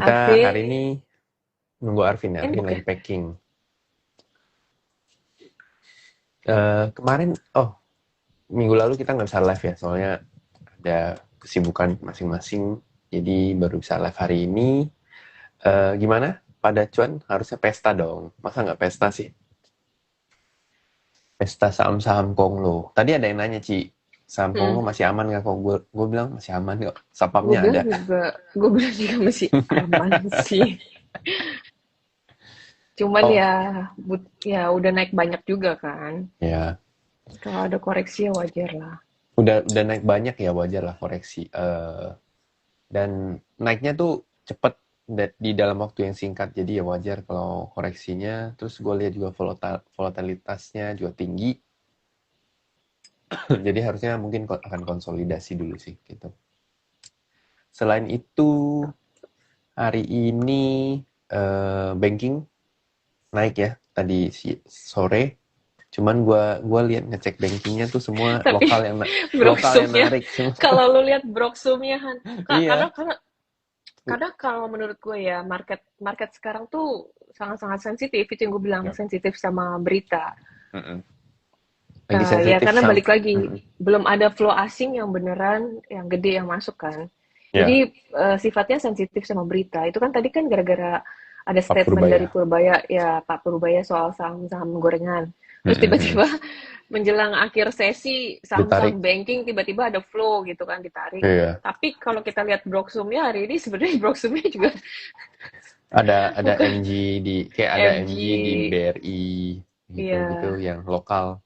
Kita hari Arvin, ini nunggu Arvin ya, Arvin sibuk ya? lagi packing. Kemarin, minggu lalu kita nggak bisa live ya, soalnya ada kesibukan masing-masing. Jadi baru bisa live hari ini. Gimana? Pada cuan harusnya pesta dong. Masa nggak pesta sih? Pesta saham-saham Konglo. Tadi ada yang nanya, Ci, saham Konglo Hmm, masih aman nggak? Kok gue bilang masih aman kok. gue Sapamnya bilang ada. juga, gue bilang juga masih aman sih. Cuman Oh, ya, ya udah naik banyak juga kan. ya. Kalau ada koreksi ya wajar lah. Udah naik banyak ya, wajar lah koreksi. Dan naiknya tuh cepet di dalam waktu yang singkat, jadi ya wajar kalau koreksinya. Terus gue lihat juga volatilitasnya juga tinggi. Jadi harusnya mungkin akan konsolidasi dulu sih gitu. Selain itu, hari ini banking naik ya tadi sore. Cuman gue lihat ngecek bankingnya tuh semua Tapi lokal yang broksumnya, narik semua. kalau lu lihat broksumnya Han, karena Iya. karena karena kalau menurut gue ya market market sekarang tuh sangat-sangat sensitif. Itu yang gue bilang Ya. sensitif sama berita. Mm-mm. Lagi Ya sensitif karena sam. balik lagi, Mm-mm. belum ada flow asing yang beneran, yang gede yang masuk kan. Jadi Ya, sifatnya sensitif sama berita. Itu kan tadi kan gara-gara ada Pak statement dari Purbaya. Purbaya, ya Pak Purbaya soal saham-saham gorengan. Terus Mm-mm. tiba-tiba menjelang akhir sesi Ditarik. saham-saham banking tiba-tiba ada flow gitu kan ditarik. Iya. Tapi kalau kita lihat broksumnya hari ini sebenarnya broksumnya juga Ada bukan MG kayak ada MG di MG, BRI gitu-gitu ya yang lokal.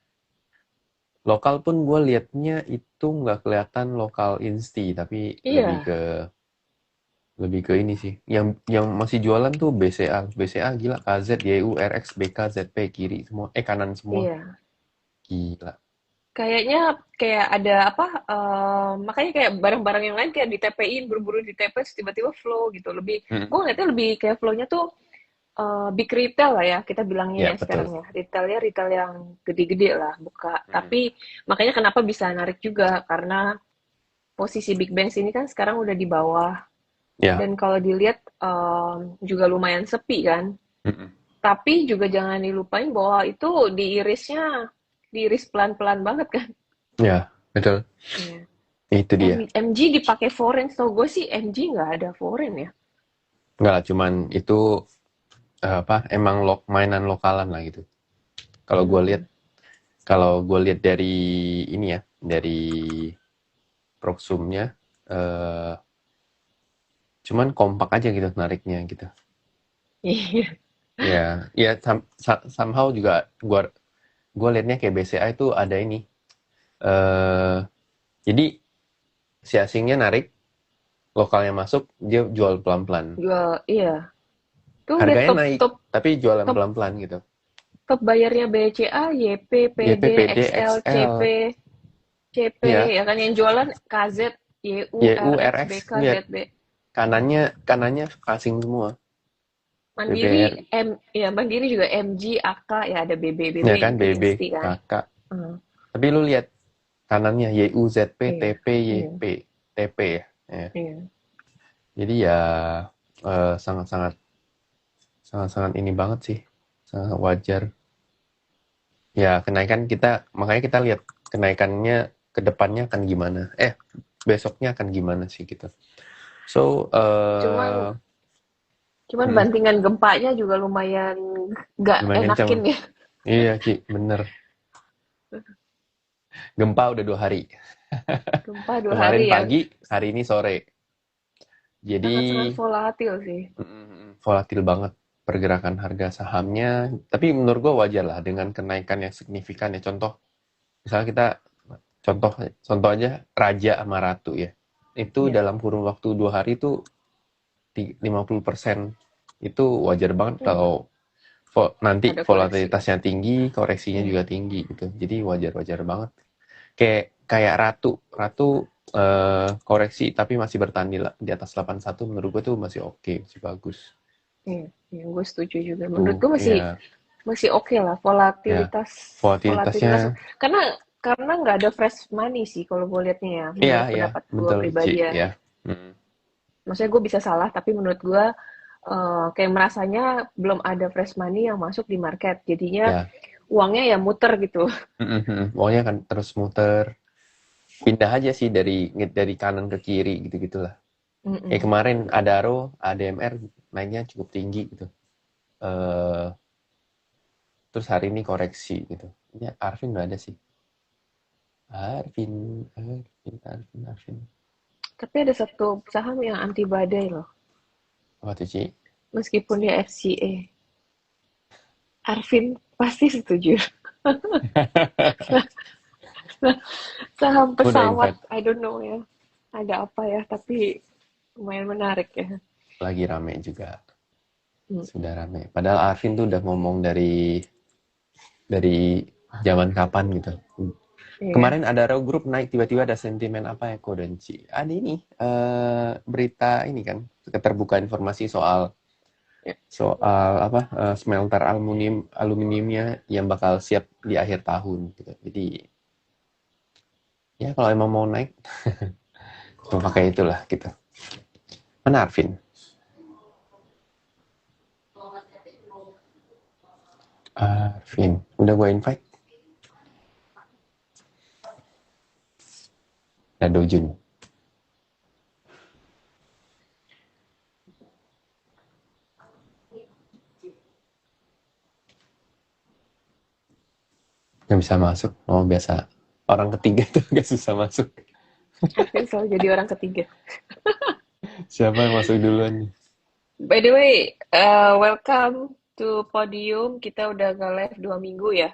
Lokal pun gue liatnya itu nggak kelihatan lokal insti, tapi lebih iya ke lebih ke ini sih. Yang masih jualan tuh BCA, BCA gila, KZ, YU, RX, BK, ZP kiri semua, kanan semua. iya. Gila. Kayaknya kayak ada apa, makanya kayak barang-barang yang lain kayak di-TP-in, buru-buru di-TP terus tiba-tiba flow gitu. Lebih gue Mm. ngeliatnya lebih kayak flow-nya tuh big retail lah ya, kita bilangnya Ya ya betul. sekarang ya. Retailnya retail yang gede-gede lah buka. Mm. Tapi makanya kenapa bisa narik juga karena posisi Big Banks ini kan sekarang udah di bawah. Ya. Dan kalau dilihat juga lumayan sepi kan. Mm-mm. Tapi juga jangan dilupain bahwa itu diiris pelan-pelan banget kan. Ya betul. Iya. Itu dia. MG dipakai foreign, tau gue sih MG nggak ada foreign ya. Enggak lah, cuman itu apa? Emang mainan lokalan lah gitu. Kalau gue lihat Hmm. Kalau gue lihat dari ini ya, dari proxumnya, eh, cuman kompak aja gitu nariknya gitu. Iya. Ya, somehow juga gue liatnya kayak BCA itu ada ini. eh jadi si asingnya narik, lokalnya masuk, dia jual pelan-pelan. Jual, iya. Tuh lihat Harganya top naik, top tapi jualan top pelan-pelan gitu. top bayarnya BCA, YP, PD, YPPD XL, CP, XL, CP ya, ya kan yang jualan KZ, YU, YU, RX, RX, BK, lihat ZB. kanannya asing semua. Mandiri BBR, ya Mandiri juga MG, AK ya ada BB ya kan, juga BB, Insti kan. kakak. Hmm, Tapi lu lihat kanannya YUZP iya, TP iya, YP TP ya. Ya. iya. Jadi ya sangat-sangat sangat-sangat ini banget sih. Sangat wajar. Ya kenaikan makanya kita lihat kenaikannya ke depannya akan gimana. Besoknya akan gimana sih gitu. So Cuman cuman bantingan gempanya juga lumayan nggak lumayan kencang. enakin ya. Iya Ci, bener. Gempa udah 2 hari. Gempa 2 hari Kemarin ya, pagi, hari ini sore. Jadi sangat-sangat volatil sih. volatil banget pergerakan harga sahamnya. Tapi menurut gue wajar lah dengan kenaikan yang signifikan ya. Misalnya contoh contoh aja Raja sama Ratu ya. Itu Iya. dalam kurun waktu 2 hari itu 50%. Itu wajar banget Hmm, kalau nanti ada koreksi. volatilitasnya tinggi, koreksinya Iya. juga tinggi gitu. Jadi wajar-wajar banget. Kayak Ratu, Ratu koreksi tapi masih bertahan di atas 81, menurut gue tuh masih oke, masih bagus. Iya, iya, gue setuju juga. Menurut Tuh, gue masih ya, masih oke lah ya, volatilitas volatilitas volatilitasnya, karena nggak ada fresh money sih kalau gue lihatnya ya iya, menurut iya, pendapat gue betul, Ci, pribadi ya. ya. Hmm. Maksudnya gue bisa salah, tapi menurut gue kayak merasanya belum ada fresh money yang masuk di market. Jadinya Ya, uangnya ya muter gitu. pokoknya kan terus muter, pindah aja sih dari kanan ke kiri gitu-gitulah. Kayak Mm-mm. kemarin Adaro, ADMR naiknya cukup tinggi gitu. Eh Terus hari ini koreksi gitu. Ya Arvin udah ada sih. Arvin. Tapi ada satu saham yang anti badai loh, Apa tuh Ci? meskipun dia FCA. Arvin pasti setuju. Saham Udah pesawat, invite, I don't know ya. Ada apa ya, tapi lumayan menarik ya. lagi rame juga. Hmm, Sudah rame. Padahal Arvin tuh udah ngomong dari zaman kapan gitu. iya. Kemarin ada Raw Group naik tiba-tiba ada sentimen apa ya Kodenci. Ada ini berita ini kan keterbukaan informasi soal soal apa smelter aluminiumnya yang bakal siap di akhir tahun gitu. Jadi ya kalau emang mau naik mau pakai itulah gitu. Mana Arvin? Arvin, udah gue invite. Ada Dojun. Nggak bisa masuk. Oh biasa orang ketiga tuh gak susah masuk. Arvin selalu jadi orang ketiga. Siapa yang masuk duluan nih? By the way, welcome to Podium. Kita udah nggak live 2 minggu ya.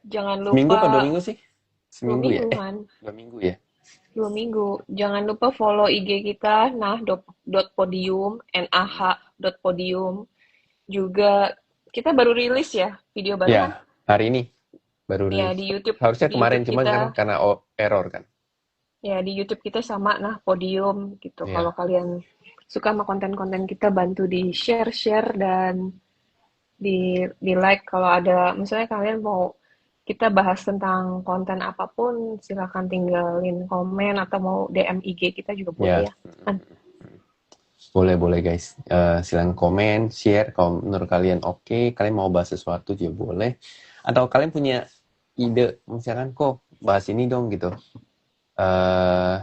Jangan Seminggu apa dua lupa minggu sih? dua Seminggu ya? minggu kan? 2 minggu ya? 2 minggu. Jangan lupa follow IG kita, nah.podium, nah.podium. Juga kita baru rilis ya video baru kan? Ya, hari ini baru Ya rilis. di YouTube Harusnya di kemarin YouTube cuman kita kan karena error kan. ya di YouTube kita sama nah Podium gitu. Kalau Iya. kalian suka sama konten-konten kita bantu di share dan di like kalau ada misalnya kalian mau kita bahas tentang konten apapun silakan tinggalin komen atau mau DM IG kita juga boleh Ya, ya kan. boleh guys. Silahkan komen, share kalau menurut kalian oke, kalian mau bahas sesuatu juga boleh. Atau kalian punya ide, misalkan kok bahas ini dong gitu. eh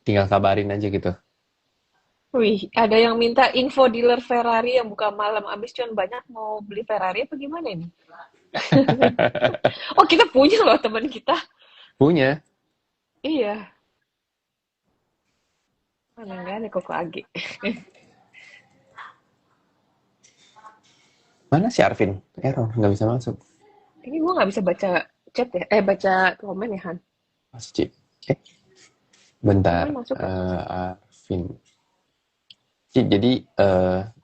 Tinggal kabarin aja gitu. Wih, ada yang minta info dealer Ferrari yang buka malam abis cuman banyak mau beli Ferrari apa gimana ini? Oh kita punya loh teman kita. Punya. Iya, mana nggak ada kok lagi. Mana si Arvin? Error, nggak bisa masuk. Ini gue nggak bisa baca chat ya, baca komen ya Han. Masih. Oke, bentar. Cuman masuk kok. Arvin. Jadi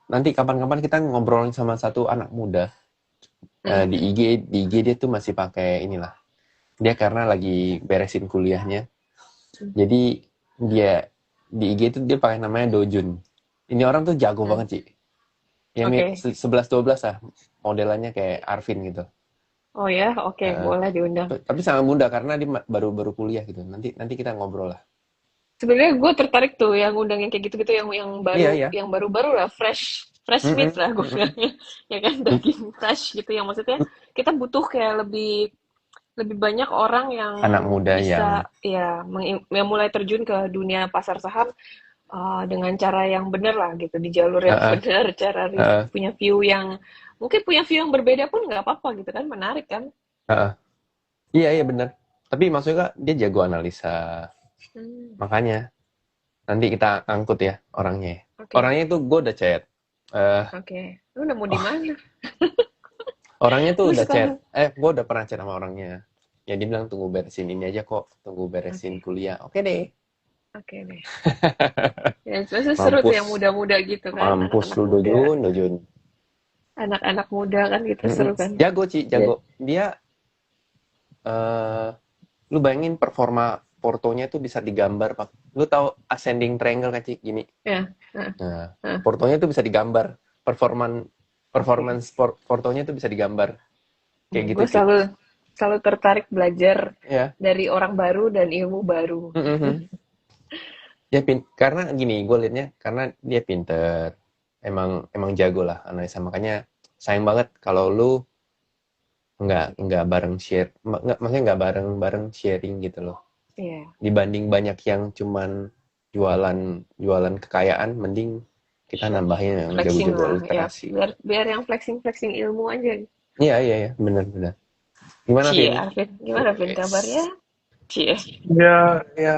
nanti kapan-kapan kita ngobrolin sama satu anak muda. Hmm. Di IG dia tuh masih pakai inilah. Dia karena lagi beresin kuliahnya. Jadi dia di IG itu dia pakai namanya Dojun. Ini orang tuh jago Hmm. banget sih. Ya Oke. 11-12 lah modelannya kayak Arvin gitu. Oh ya, oke, Eh, boleh diundang. tapi sangat muda karena dia baru kuliah gitu. Nanti kita ngobrol lah. Sebenarnya gue tertarik tuh yang undang yang kayak gitu-gitu Iya iya. yang baru-baru lah, fresh Mm-mm, meat lah gue mm-mm. bilangnya, ya kan daging fresh gitu yang maksudnya kita butuh kayak lebih lebih banyak orang yang Anak muda yang bisa ya yang mulai terjun ke dunia pasar saham dengan cara yang benar lah gitu di jalur yang uh, benar, cara uh, punya view yang mungkin punya view yang berbeda pun nggak apa-apa gitu kan menarik kan. uh, iya bener. Tapi maksudnya Kak, dia jago analisa. Hmm, Makanya nanti kita angkut ya orangnya. oke. Orangnya itu gue udah chat. Eh, Oke, lu nemu di oh, mana? orangnya tuh Gue udah chat. suka. Gue udah pernah chat sama orangnya. Ya dia bilang tunggu beresin ini aja kok, tunggu beresin Oke, kuliah. Oke deh. oke deh. Ya, itu seru tuh Mampus, yang muda-muda gitu kan, mampus anak-anak lu muda. Dojun. Anak-anak muda kan gitu Mm-mm. seru kan. Jago Ci, Ya, jago. Dia, eh lu bayangin performa portonya tuh bisa digambar pak. Lu tahu ascending triangle kan Ci? Gini. ya. Nah, Nah, nah, portonya tuh bisa digambar. oke. Performance portonya tuh bisa digambar. Kayak gitu, Gue Ci. selalu tertarik belajar Ya. dari orang baru dan ilmu baru. Mm-mm. Ya karena gini, gue liatnya karena dia pinter, emang jago lah analisa. Makanya sayang banget kalau lu nggak bareng share, maksudnya nggak bareng bareng sharing gitu loh. Iya. Dibanding banyak yang cuman jualan jualan kekayaan, mending kita Share. nambahin yang Flexing jago-jago lah, ya. literasi. Biar biar yang flexing flexing ilmu aja. Iya iya iya, benar-benar. Gimana Cie, Vin? Arvin, gimana Arvin Wes. kabarnya? Cie. Ya, ya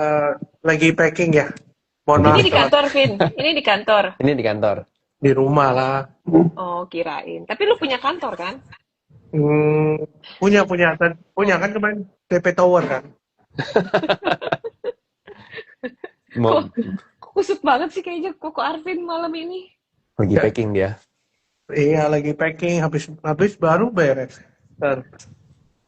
lagi packing ya. Mohon Ini maaf di telat kantor, Vin. Ini di kantor. Ini di kantor. di rumah lah. Oh, kirain. Tapi lu punya kantor kan? Hmm, punya Oh, kan kemarin TP Tower kan. kok, Mau kok kusut banget sih kayaknya koko Arvin malam ini. lagi Ya, packing dia. iya lagi packing habis habis baru beres. Dan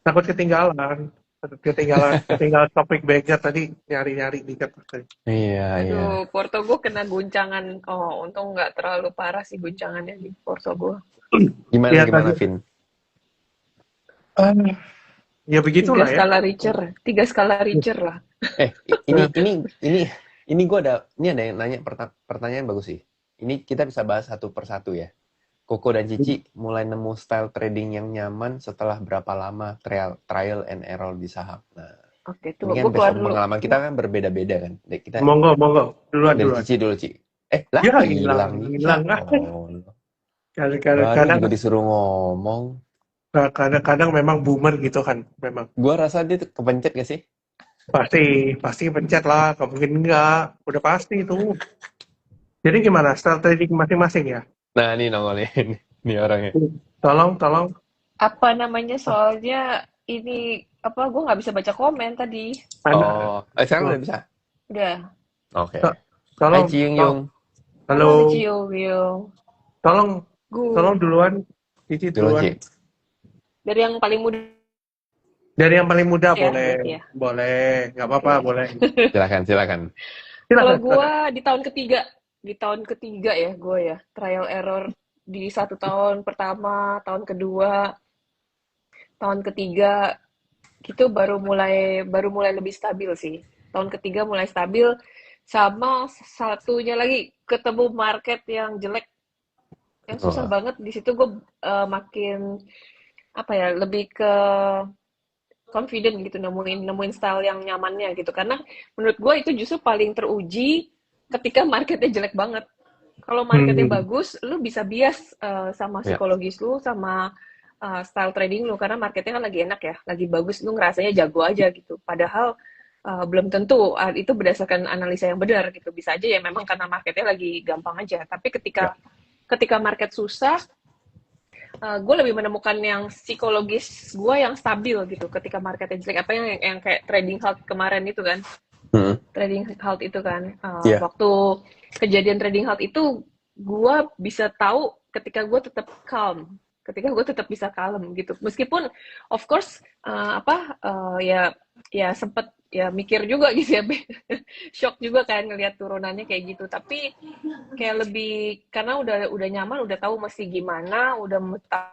takut ketinggalan. Takut ketinggalan topik bagnya tadi nyari-nyari dikit tadi. Iya iya. Aduh, Porto gue kena guncangan. Oh, untung nggak terlalu parah sih guncangannya di Porto gue. Gimana Ya gimana tadi Vin? ah, ya Tiga begitulah ya. skala Richter. Tiga skala Richter lah. Eh, Ya, ini gue ini ada yang nanya pertanyaan bagus sih. Ini kita bisa bahas satu persatu ya. Koko dan Cici mulai nemu style trading yang nyaman setelah berapa lama trial and error di saham. Nah, Oke, ini tunggu. kan Gue keluar besok dulu. pengalaman kita kan berbeda-beda kan. Kita monggo duluan dari duluan. Cici dulu, Ci. Lah, Ya hilang hilang nih. Ya hilang ah. Allah. Baru Kadang-kadang juga disuruh ngomong. kadang-kadang memang boomer gitu kan memang Gua rasa dia tuh kepencet gak sih? pasti pasti pencet lah nggak mungkin enggak udah pasti itu jadi gimana style trading masing-masing ya. Nah, ini nongolin. Nih orangnya. Tolong Apa namanya soalnya ini apa gue nggak bisa baca komen tadi. mana Oh, sekarang udah bisa? Udah. Oke. to- Hai tolong Ciung tolong Yung. halo Halo Cio Will. tolong Gue duluan Cici Duluan, duluan Ci. dari yang paling muda dari yang paling muda ya boleh berarti ya. boleh nggak apa-apa Oke. boleh Silakan, silakan. Kalau silakan gue silakan. di tahun ketiga ya gue ya trial error di 1 tahun pertama, tahun kedua, tahun ketiga itu baru mulai lebih stabil sih. Tahun ketiga mulai stabil sama satunya lagi ketemu market yang jelek yang susah Wah, banget di situ gue makin apa ya lebih ke confident gitu nemuin nemuin style yang nyamannya gitu karena menurut gue itu justru paling teruji ketika marketnya jelek banget. Kalau marketnya Hmm, bagus, lu bisa bias sama ya. psikologis lu, sama style trading lu, karena marketnya kan lagi enak ya, lagi bagus, lu ngerasanya jago aja gitu. Padahal belum tentu itu berdasarkan analisa yang benar gitu. Bisa aja ya memang karena marketnya lagi gampang aja. Tapi ketika Ya. ketika market susah, gue lebih menemukan yang psikologis gue yang stabil gitu. Ketika marketnya jelek, apa yang kayak trading halt kemarin itu kan, Hmm. trading halt itu kan Ya. waktu kejadian trading halt itu gue bisa tahu ketika gue tetap bisa calm gitu meskipun of course ya ya sempet ya mikir juga gitu ya shock juga kan ngelihat turunannya kayak gitu tapi kayak lebih karena udah nyaman udah tahu mesti gimana udah tahu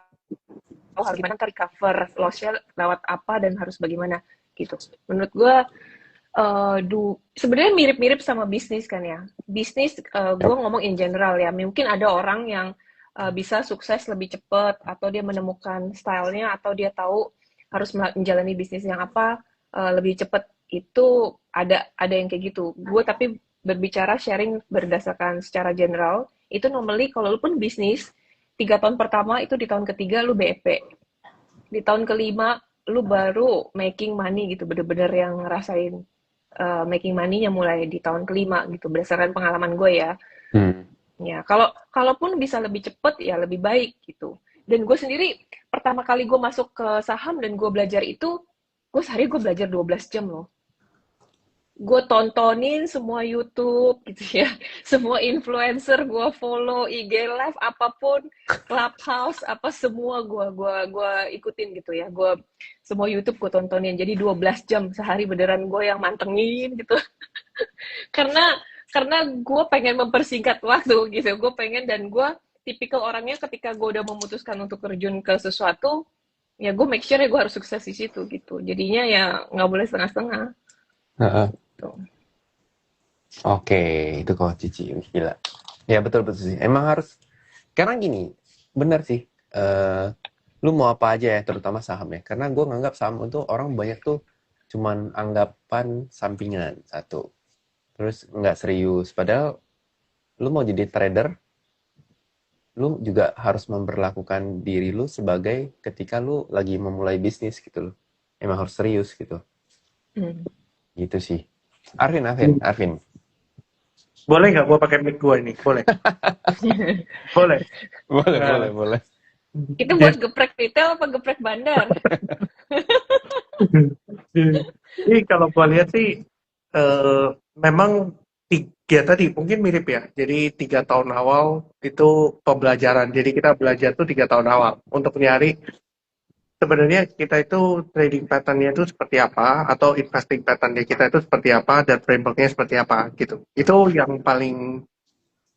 harus gimana recover lossnya lewat apa dan harus bagaimana gitu menurut gue sebenarnya mirip-mirip sama bisnis kan ya. Bisnis, gue Yap. ngomong in general ya. Mungkin ada orang yang bisa sukses lebih cepat atau dia menemukan stylenya atau dia tahu harus menjalani bisnis yang apa lebih cepat. Itu ada yang kayak gitu. Gue tapi berbicara sharing berdasarkan secara general. Itu normally kalau lu pun bisnis 3 tahun pertama itu di tahun ketiga lu BEP. Di tahun kelima lu baru making money gitu bener-bener yang ngerasain making money-nya mulai di tahun kelima gitu berdasarkan pengalaman gue ya. Hmm. Ya, kalaupun bisa lebih cepet ya lebih baik gitu. Dan gue sendiri pertama kali gue masuk ke saham dan gue belajar itu, gue sehari gue belajar 12 jam loh. Gue tontonin semua YouTube gitu ya, semua influencer gue follow, IG live apapun, Clubhouse apa semua gue ikutin gitu ya. Gue semua YouTube gue tontonin. Jadi 12 jam sehari beneran gue yang mantengin gitu. Karena gue pengen mempersingkat waktu gitu. Gue pengen dan gue tipikal orangnya ketika gue udah memutuskan untuk terjun ke sesuatu, ya gue make sure ya gue harus sukses di situ gitu. Jadinya ya nggak boleh setengah-setengah. Heeh. Tuh. Oke, itu kalau Cici, gila. Ya betul-betul sih. Emang harus, karena gini, bener sih. eh lu mau apa aja ya, terutama saham ya. Karena gue nganggap saham itu orang banyak tuh cuman anggapan sampingan, satu. Terus nggak serius. Padahal lu mau jadi trader, lu juga harus memperlakukan diri lu sebagai ketika lu lagi memulai bisnis gitu loh. Emang harus serius gitu. Hmm. Gitu sih. Arvin. Boleh nggak gua pakai mic gua ini? Boleh. Boleh. Nah, Boleh. Itu buat geprek retail apa geprek bandar? jadi kalau gua lihat sih memang tiga tadi mungkin mirip ya. Jadi 3 tahun awal itu pembelajaran. Jadi kita belajar tuh 3 tahun awal untuk nyari sebenarnya kita itu trading pattern-nya itu seperti apa atau investing pattern-nya kita itu seperti apa dan framework-nya seperti apa gitu. Itu yang paling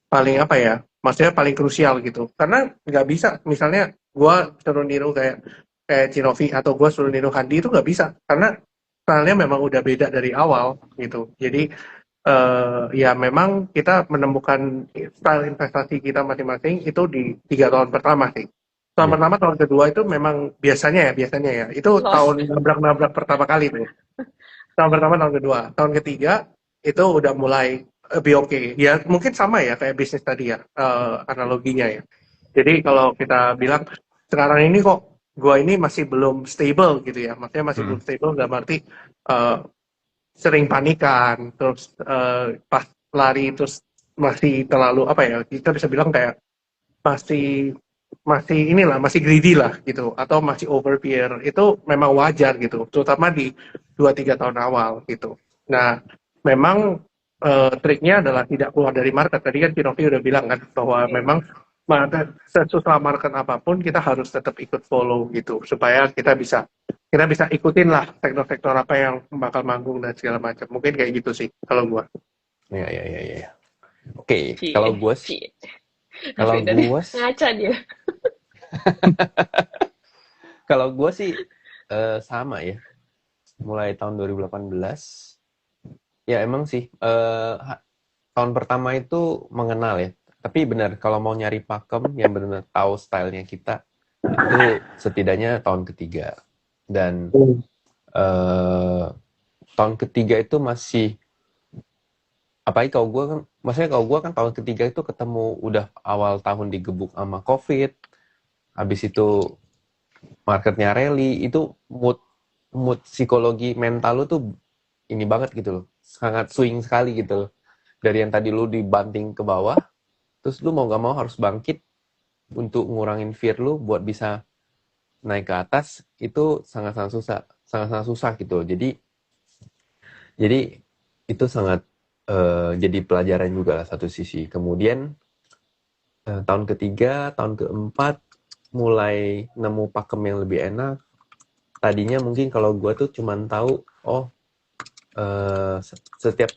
paling apa ya? Maksudnya paling krusial gitu. Karena nggak bisa misalnya gua suruh niru kayak kayak Cinovi atau gua suruh niru Handi itu nggak bisa karena stylenya memang udah beda dari awal gitu. Jadi ya memang kita menemukan style investasi kita masing-masing itu di 3 tahun pertama sih. Tahun Ya. pertama, tahun kedua itu memang biasanya ya, itu Loss. tahun nabrak-nabrak pertama kali tuh. Tahun pertama, tahun kedua. Tahun ketiga itu udah mulai lebih oke. Ya mungkin sama ya kayak bisnis tadi ya, analoginya ya. Jadi kalau kita bilang sekarang ini kok gua ini masih belum stable gitu ya, maksudnya masih belum Mm-mm. stable nggak berarti eh, sering panikan, terus pas lari terus masih terlalu apa ya, kita bisa bilang kayak masih masih inilah masih greedy lah gitu atau masih overpeer itu memang wajar gitu terutama di 2-3 tahun awal gitu. Nah memang triknya adalah tidak keluar dari market. Tadi kan Kinovi udah bilang kan bahwa memang sesusah market apapun kita harus tetap ikut follow gitu supaya kita bisa ikutin lah sektor-sektor apa yang bakal manggung dan segala macam. Mungkin kayak gitu sih kalau gua. Ya. Oke, Cie, cie. kalau Tapi dari gua, ngaca dia. kalau gua sih sama ya. Mulai tahun 2018, ya emang sih tahun pertama itu mengenal ya. Tapi benar, kalau mau nyari pakem yang benar-benar tahu stylenya kita, itu setidaknya tahun ketiga. Dan eh, tahun ketiga itu masih, apalagi kalau gue kan, maksudnya kalau gue kan tahun ketiga itu ketemu udah awal tahun digebuk sama COVID, habis itu marketnya rally, itu mood mood psikologi mental lu tuh ini banget gitu loh, sangat swing sekali gitu loh. Dari yang tadi lu dibanting ke bawah, terus lu mau gak mau harus bangkit untuk ngurangin fear lu buat bisa naik ke atas, itu sangat-sangat susah gitu. Jadi itu sangat jadi pelajaran juga lah satu sisi. Kemudian tahun ketiga, tahun keempat mulai nemu pakem yang lebih enak. Tadinya mungkin kalau gue tuh cuman tahu, oh setiap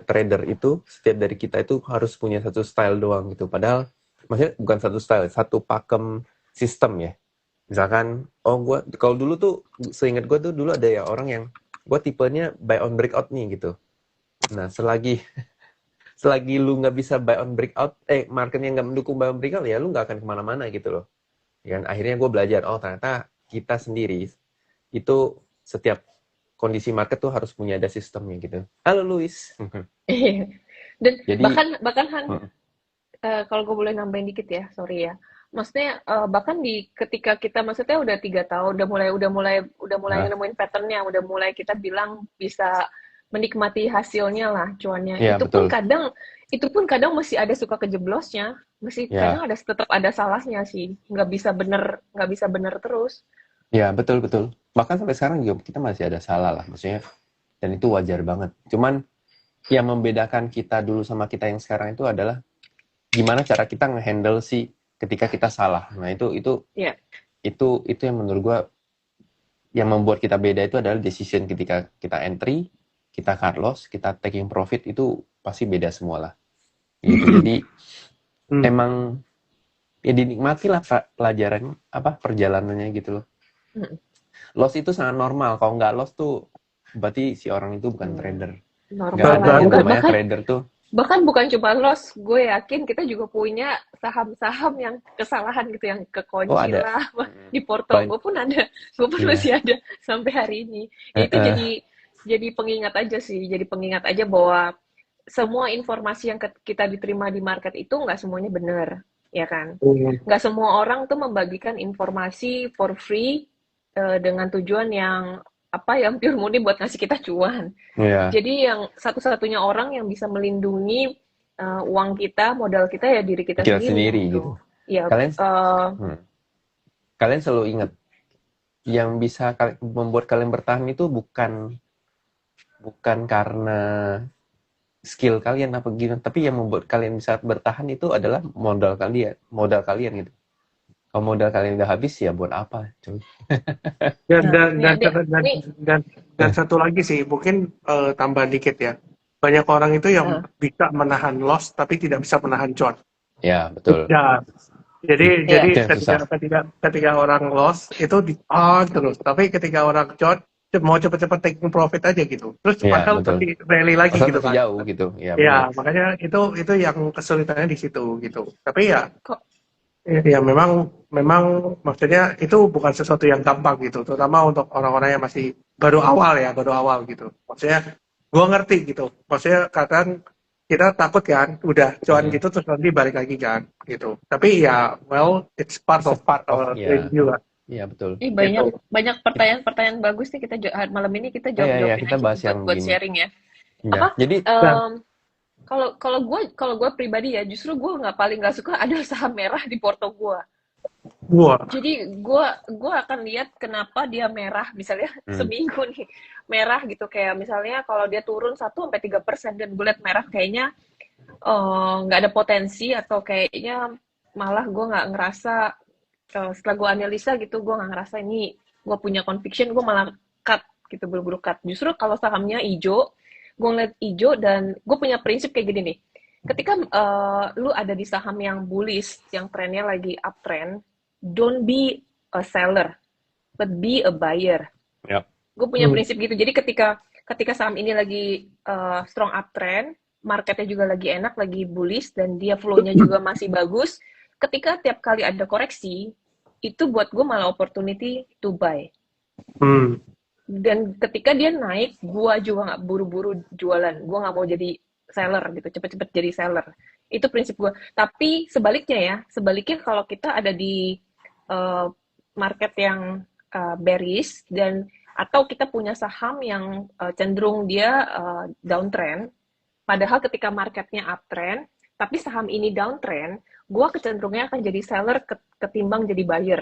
trader itu, setiap dari kita itu harus punya satu style doang gitu. Padahal maksudnya bukan satu style, satu pakem sistem ya. Misalkan, oh gue kalau dulu tuh seingat gue tuh dulu ada ya orang yang gue tipenya buy on breakout nih gitu. Nah selagi lu nggak bisa buy on breakout, marketnya nggak mendukung buy on breakout, ya lu nggak akan kemana-mana gitu loh. Ya kan akhirnya gue belajar, oh ternyata kita sendiri itu setiap kondisi market tuh harus punya ada sistemnya gitu. Halo Luis. Iya. Dan Jadi, bahkan bahkan Han, kalau gue boleh nambahin dikit ya, sorry ya. Maksudnya bahkan di ketika kita maksudnya udah 3 tahun, udah mulai ah, nemuin patternnya, udah mulai kita bilang bisa menikmati hasilnya lah, cuannya. ya betul. Itu pun kadang masih ada suka kejeblosnya, masih kadang Ya, tetap ada salahnya sih, nggak bisa bener terus. ya betul. Bahkan sampai sekarang juga kita masih ada salah lah, maksudnya. Dan itu wajar banget. Cuman yang membedakan kita dulu sama kita yang sekarang itu adalah gimana cara kita ngehandle sih ketika kita salah. Nah, Ya, itu yang menurut gua yang membuat kita beda itu adalah decision ketika kita entry, kita cut loss, kita taking profit, itu pasti beda semua lah. Gitu. Jadi emang ya dinikmati lah pelajarannya, apa perjalanannya gitu loh. mm, Loss itu sangat normal. Kalau nggak loss tuh berarti si orang itu bukan trader. Nggak normal Berat ada lah ya. yang banget. namanya Bahkan trader tuh. bahkan bukan cuma loss, gue yakin kita juga punya saham-saham yang kesalahan gitu, yang Oh kekunci ada. lah. Mm-mm. Di porto Ban- gue pun ada, gue pun iya. masih ada sampai hari ini. Ya itu Heeh. jadi pengingat aja sih, jadi pengingat aja bahwa semua informasi yang kita diterima di market itu nggak semuanya benar, ya kan? Hmm. Nggak semua orang tuh membagikan informasi for free dengan tujuan yang apa yang pure murni buat ngasih kita cuan. Iya. Jadi yang satu-satunya orang yang bisa melindungi uang kita, modal kita ya diri kita Kita sendiri sendiri gitu. gitu. Ya, Kalian kalian selalu ingat yang bisa membuat kalian bertahan itu bukan karena skill kalian apa gimana, tapi yang membuat kalian bisa bertahan itu adalah modal kalian gitu. Kalau modal kalian udah habis ya buat apa, cuy? Dan nah, dan dan nih, dan nih, dan, dan satu lagi sih, mungkin tambahan dikit ya. Banyak orang itu yang bisa menahan loss tapi tidak bisa menahan cuan. Ya betul. Ya, jadi ya, Itu yang susah. ketika orang loss itu di on terus, tapi ketika orang cuan mau cepet-cepet taking profit aja gitu. Terus Ya padahal betul. pasti rally lagi Pasal gitu masih kan. jauh gitu. Ya Ya, benar. makanya itu yang kesulitannya di situ gitu. Tapi ya kok ya memang maksudnya itu bukan sesuatu yang gampang gitu, terutama untuk orang-orang yang masih baru awal gitu. Maksudnya gua ngerti gitu. Maksudnya kadang kita takut kan, udah cuan gitu terus nanti balik lagi kan gitu. Tapi ya well it's part It's a of part of trading juga ya betul. Ih, banyak gitu. banyak pertanyaan-pertanyaan bagus nih, kita malam ini kita Ya jawab-jawabin kita aja bahas yang buat begini. sharing ya. Ya. Apa? Jadi Nah, Kalau kalau gue pribadi ya, justru gue paling nggak suka ada saham merah di porto gue. gua Jadi gue akan lihat kenapa dia merah, misalnya seminggu nih merah gitu, kayak misalnya kalau dia turun 1-3% dan gue lihat merah, kayaknya nggak ada potensi, atau kayaknya malah gue nggak ngerasa setelah gue analisa gitu, gue nggak ngerasa ini gue punya conviction, gue malah cut gitu, buru-buru cut. Justru kalau sahamnya hijau, gue ngeliat hijau, dan gue punya prinsip kayak gini nih, ketika lu ada di saham yang bullish, yang trennya lagi uptrend, don't be a seller, but be a buyer. Yap. Gue punya prinsip gitu. Jadi ketika saham ini lagi strong uptrend, marketnya juga lagi enak, lagi bullish, dan dia flow-nya juga masih bagus, ketika tiap kali ada koreksi, itu buat gue malah opportunity to buy. Dan ketika dia naik, gue juga nggak buru-buru jualan. Gue nggak mau jadi seller gitu, cepet-cepet jadi seller. Itu prinsip gue. Tapi sebaliknya kalau kita ada di market yang bearish, dan atau kita punya saham yang cenderung dia downtrend, padahal ketika marketnya uptrend, tapi saham ini downtrend, gue kecenderungnya akan jadi seller ketimbang jadi buyer.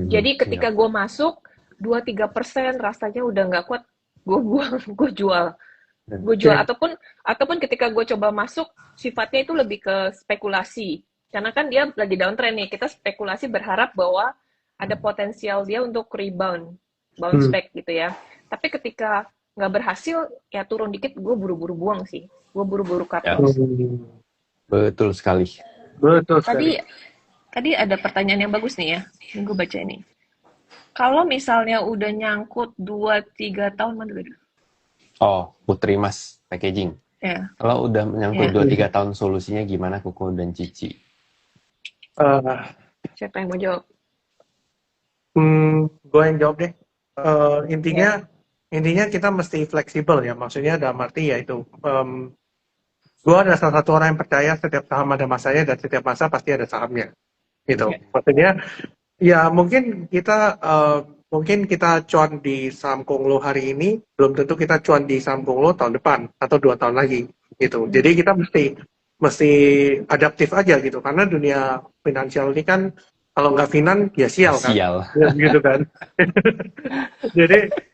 Jadi ketika gue masuk 2-3% rasanya udah nggak kuat, gue buang, gue jual. Ataupun ketika gue coba masuk, sifatnya itu lebih ke spekulasi. Karena kan dia lagi downtrend nih, kita spekulasi berharap bahwa ada potensial dia untuk bounce back gitu ya. Tapi ketika nggak berhasil, ya turun dikit, gue buru-buru buang sih. Gue buru-buru cut loss. Betul sekali. Tadi ada pertanyaan yang bagus nih ya, yang gue baca ini. Kalau misalnya udah nyangkut 2-3 tahun, mana dulu? Oh, Putri Mas Packaging. Ya. Kalau udah menyangkut 2-3 tahun, solusinya gimana Kuku dan Cici? Siapa yang mau jawab? Gue yang jawab deh. Intinya kita mesti fleksibel ya. Maksudnya dalam arti yaitu gue ada salah satu orang yang percaya setiap saham ada masanya dan setiap masa pasti ada sahamnya. Gitu. Maksudnya ya mungkin kita cuan di saham Konglo hari ini, belum tentu kita cuan di saham Konglo tahun depan atau 2 tahun lagi gitu. Jadi kita mesti adaptif aja gitu, karena dunia finansial ini kan kalau nggak finan ya sial kan. Gitu kan.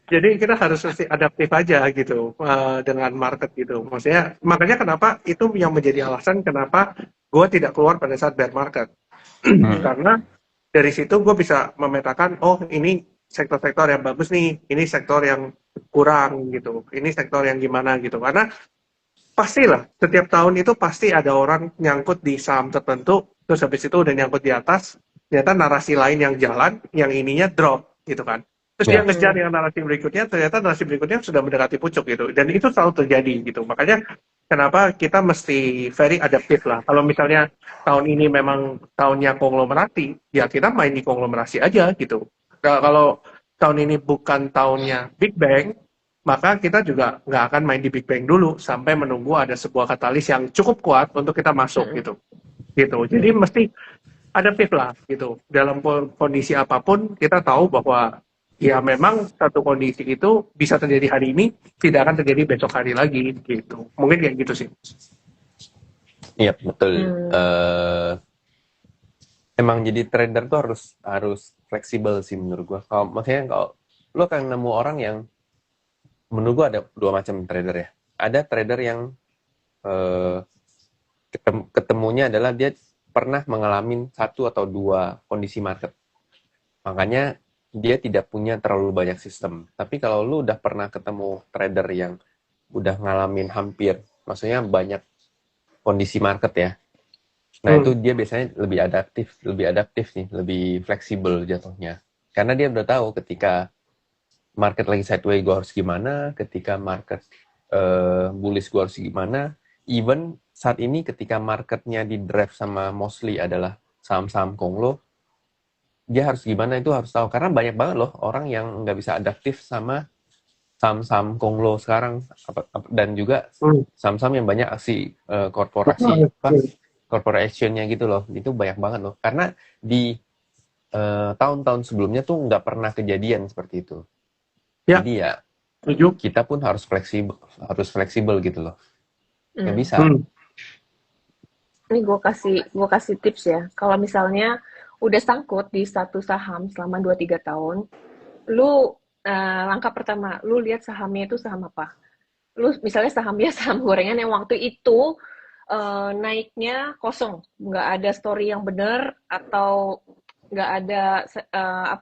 jadi kita harus mesti adaptif aja gitu dengan market gitu. Maksudnya makanya kenapa itu yang menjadi alasan kenapa gue tidak keluar pada saat bear market. Karena dari situ gue bisa memetakan, oh ini sektor-sektor yang bagus nih, ini sektor yang kurang gitu, ini sektor yang gimana gitu. Karena pastilah setiap tahun itu pasti ada orang nyangkut di saham tertentu, terus habis itu udah nyangkut di atas, ternyata narasi lain yang jalan, yang ininya drop gitu kan. Terus Terus dia Ya, ngejar yang narasi berikutnya, ternyata narasi berikutnya sudah mendekati pucuk gitu. Dan itu selalu terjadi gitu. Makanya kenapa kita mesti very adaptif lah. Kalau misalnya tahun ini memang tahunnya konglomerasi, ya kita main di konglomerasi aja gitu. Kalau tahun ini bukan tahunnya Big Bang, maka kita juga nggak akan main di Big Bang dulu sampai menunggu ada sebuah katalis yang cukup kuat untuk kita masuk Mm-mm. gitu. Gitu. Jadi mesti adaptif lah gitu. Dalam kondisi apapun kita tahu bahwa ya memang satu kondisi itu bisa terjadi hari ini, tidak akan terjadi besok hari lagi gitu. Mungkin kayak gitu sih. iya betul. Hmm. Emang jadi trader tuh harus fleksibel sih menurut gua. Kalau maksudnya kalau lo akan nemu orang yang menurut gua ada dua macam trader ya. Ada trader yang eh, ketemunya adalah dia pernah mengalami satu atau dua kondisi market. Makanya dia tidak punya terlalu banyak sistem. Tapi kalau lu udah pernah ketemu trader yang udah ngalamin hampir, maksudnya banyak kondisi market ya. Nah itu dia biasanya lebih adaptif nih, lebih fleksibel jatuhnya. Karena dia udah tahu ketika market lagi sideways gue harus gimana, ketika market bullish gue harus gimana. Even saat ini ketika marketnya di drive sama mostly adalah saham-saham konglo, dia harus gimana itu harus tahu. Karena banyak banget loh orang yang nggak bisa adaptif sama saham-saham konglo sekarang. Dan juga saham-saham yang banyak aksi korporasi, corporation-nya gitu loh. Itu banyak banget loh. Karena di tahun-tahun sebelumnya tuh nggak pernah kejadian seperti itu. Ya, Jadi ya setuju. kita pun harus fleksibel gitu loh. Nggak bisa. Ini gue kasih tips ya. Kalau misalnya udah sangkut di satu saham selama 2-3 tahun, lu langkah pertama, lu lihat sahamnya itu saham apa. Lu misalnya sahamnya saham gorengan yang waktu itu naiknya kosong, nggak ada story yang benar atau nggak ada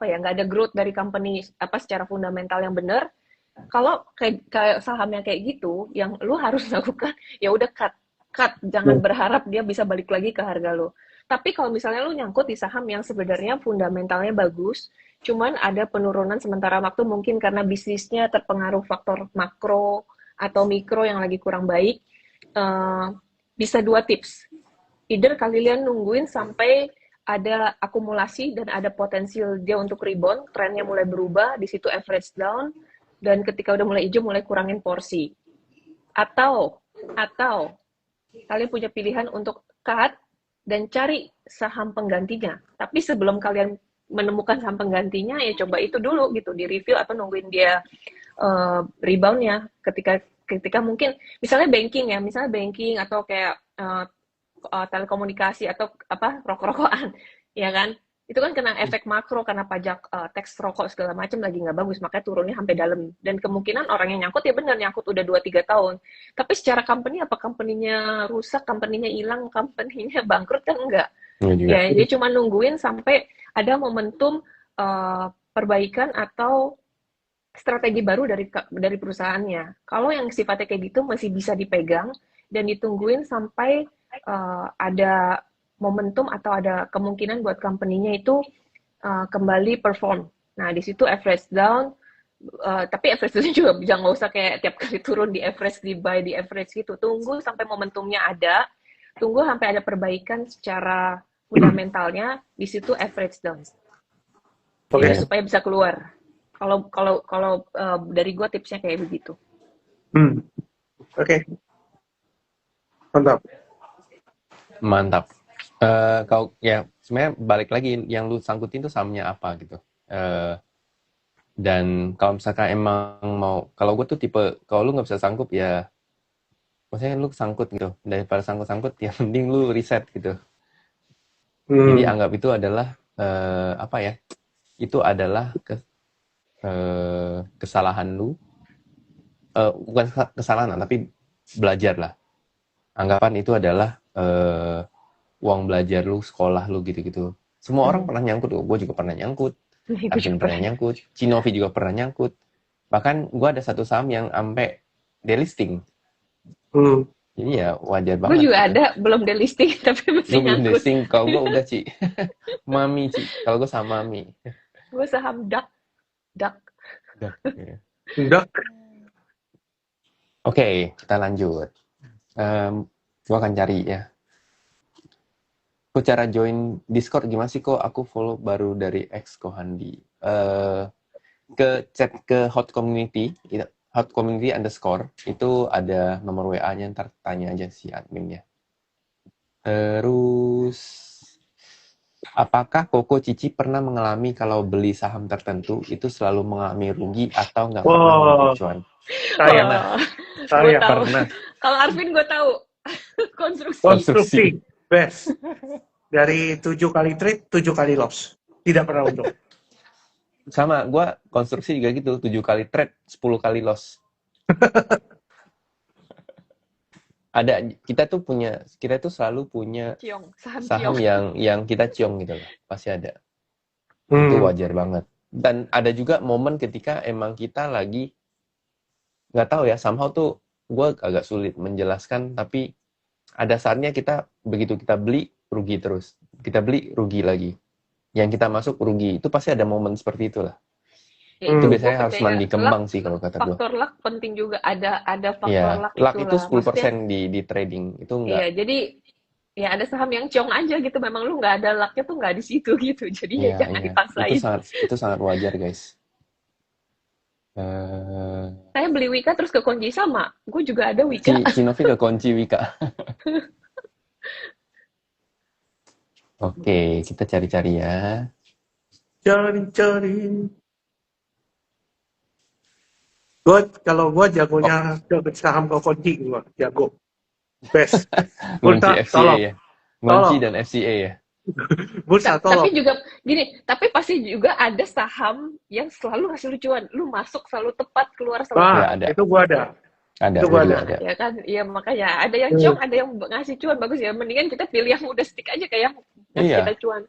nggak ada growth dari company secara fundamental yang benar. Kalau kayak saham yang kayak gitu, yang lu harus lakukan ya udah cut, jangan berharap dia bisa balik lagi ke harga lu. Tapi kalau misalnya lu nyangkut di saham yang sebenarnya fundamentalnya bagus, cuman ada penurunan sementara waktu mungkin karena bisnisnya terpengaruh faktor makro atau mikro yang lagi kurang baik, bisa dua tips. Either kalian nungguin sampai ada akumulasi dan ada potensial dia untuk rebound, trennya mulai berubah, di situ average down, dan ketika udah mulai hijau mulai kurangin porsi. Atau kalian punya pilihan untuk cut dan cari saham penggantinya. Tapi sebelum kalian menemukan saham penggantinya, ya coba itu dulu gitu, di review atau nungguin dia reboundnya. Ketika mungkin misalnya banking atau kayak telekomunikasi atau rokok-rokokan, ya kan? Itu kan kena efek makro karena pajak teks rokok segala macam lagi nggak bagus, makanya turunnya sampai dalam. Dan kemungkinan orang yang nyangkut ya benar nyangkut udah 2-3 tahun. Tapi secara company, apa company-nya rusak, company-nya hilang, company-nya bangkrut kan enggak. Ya, dia cuma nungguin sampai ada momentum perbaikan atau strategi baru dari perusahaannya. Kalau yang sifatnya kayak gitu masih bisa dipegang dan ditungguin sampai ada momentum atau ada kemungkinan buat company-nya itu kembali perform. Nah, di situ average down, tapi average down juga jangan nggak usah kayak tiap kali turun di average, di buy di average gitu. Tunggu sampai momentumnya ada, tunggu sampai ada perbaikan secara fundamentalnya, di situ average down. Jadi supaya bisa keluar. Kalau dari gue tipsnya kayak begitu. Oke. Mantap. Kau ya sebenarnya balik lagi yang lu sangkutin tuh sahamnya apa gitu. Dan kalau misalkan emang mau, kalau gue tuh tipe kalau lu nggak bisa sangkup ya, maksudnya lu sangkut gitu, daripada sangkut ya mending lu riset gitu. Jadi anggap itu adalah itu adalah kesalahan lu, bukan kesalahan tapi belajar lah. Anggapan itu adalah uang belajar lu, sekolah lu gitu-gitu. Semua orang pernah nyangkut, gue juga pernah nyangkut, Arvin pernah nyangkut, Cinovi juga pernah nyangkut. Bahkan gue ada satu saham yang sampai delisting. Jadi ya wajar banget. Gue juga gitu. Ada, belum delisting tapi masih nyangkut. Belum delisting, kalau gue udah Ci. Mami Ci, kalau gue sama Mami. Gue saham duck. Iya. Enggak. Oke, kita lanjut. Gua akan cari ya. Kok cara join Discord gimana sih kok? Aku follow baru dari ex Kohandi. Ke chat ke hot community _, itu ada nomor WA-nya, ntar tanya aja si adminnya. Terus, apakah Koko Cici pernah mengalami kalau beli saham tertentu itu selalu mengalami rugi atau nggak pernah mendapat Oh, cuan? saya, Pernah, Gue saya. tahu. pernah. Kalau Arvin gue tahu. Konstruksi. Konstruksi. Best. Dari 7 kali trade, 7 kali loss. Tidak pernah untung. Sama, gue konstruksi juga gitu, 7 kali trade, 10 kali loss. Kita tuh selalu punya Ciong, saham saham ciong. yang kita ciong gitu loh, pasti ada. Itu wajar banget. Dan ada juga momen ketika emang kita lagi, nggak tahu ya, somehow tuh gue agak sulit menjelaskan, tapi ada saatnya begitu kita beli, rugi terus. Kita beli, rugi lagi. Yang kita masuk, rugi. Itu pasti ada momen seperti itulah. Ya, Itu gue biasanya harus percaya mandi kembang sih kalau kata gue. faktor luck penting juga. Ada faktor Iya, luck luck itu itulah. 10% Maksudnya, di trading. Itu enggak. iya, jadi ya ada saham yang ciong aja gitu. Memang lu nggak ada lucknya tuh nggak di situ gitu. Jadi ya Iya, jangan iya. dipaksain. Itu sangat wajar, guys. Saya beli Wika terus kekunci sama. Gue juga ada Wika. Cinovi ke kunci Wika. Oke, kita cari-cari ya. Cari. Kalau gue jagonya saham Kokonji, gue jago. Best. Ngunci Bursa, FCA tolong. ya. Ngunci Tolong. dan FCA ya. Bursa, Tapi tolong. juga gini, tapi pasti juga ada saham yang selalu hasil cuan. Lu masuk selalu tepat, keluar selalu Ya, Wah, tepat. ada. itu gue ada. Ada, Itu gue gua juga ada. ada. Ya kan, ya makanya ada yang ciong, ada yang ngasih cuan bagus ya. Mendingan kita pilih yang udah stick aja kayak yang ngasih Iya. kita cuan.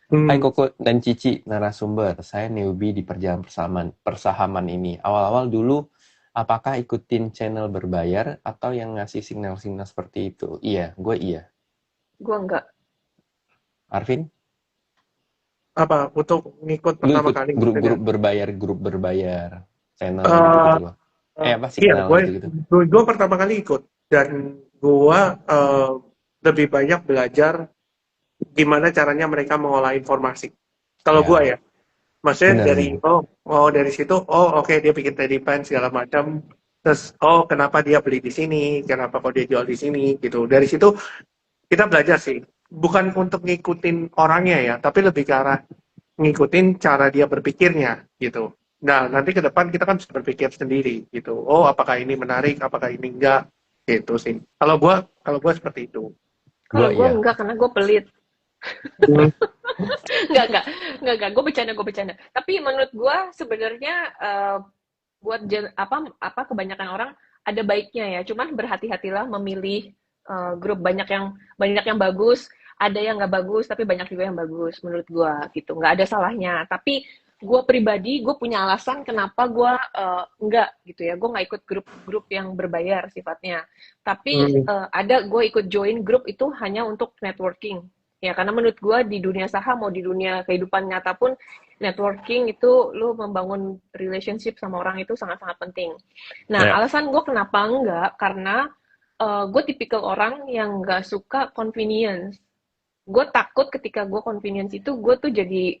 Hai Koko dan Cici, narasumber. Saya newbie di perjalanan persahaman ini. Awal-awal dulu, apakah ikutin channel berbayar atau yang ngasih signal-signal seperti itu? Iya, gue iya. Gua enggak. Arvin? Apa untuk ngikut Lu pertama ikut kali grup berbayar, channel gitu-gitu loh. Apa iya, signal gitu-gitu. gue pertama kali ikut dan gue lebih banyak belajar gimana caranya mereka mengolah informasi. Kalau Ya. gue ya, maksudnya Benar, dari dari situ, oke, dia bikin trading plan segala macam, terus kenapa dia beli di sini, kenapa kok dia jual di sini, gitu. Dari situ kita belajar sih, bukan untuk ngikutin orangnya ya, tapi lebih ke arah ngikutin cara dia berpikirnya, gitu. Nah, nanti ke depan kita kan bisa berpikir sendiri, gitu. Apakah ini menarik, apakah ini enggak, gitu sih. Kalau gua seperti itu. Kalau gue iya. enggak, karena gue pelit. Hmm. Enggak. Gue bercanda. Tapi menurut gue sebenarnya buat apa kebanyakan orang ada baiknya ya. Cuman berhati-hatilah memilih grup banyak yang bagus, ada yang nggak bagus, tapi banyak juga yang bagus menurut gue gitu. Nggak ada salahnya. Tapi gue pribadi, gue punya alasan kenapa gue enggak gitu ya. Gue nggak ikut grup-grup yang berbayar sifatnya. Tapi gue ikut join grup itu hanya untuk networking. Ya, karena menurut gue di dunia saham mau di dunia kehidupan nyata pun networking itu lu membangun relationship sama orang itu sangat-sangat penting. Nah, alasan gue kenapa enggak, karena gue tipikal orang yang nggak suka convenience. Gue takut ketika gue convenience itu, gue tuh jadi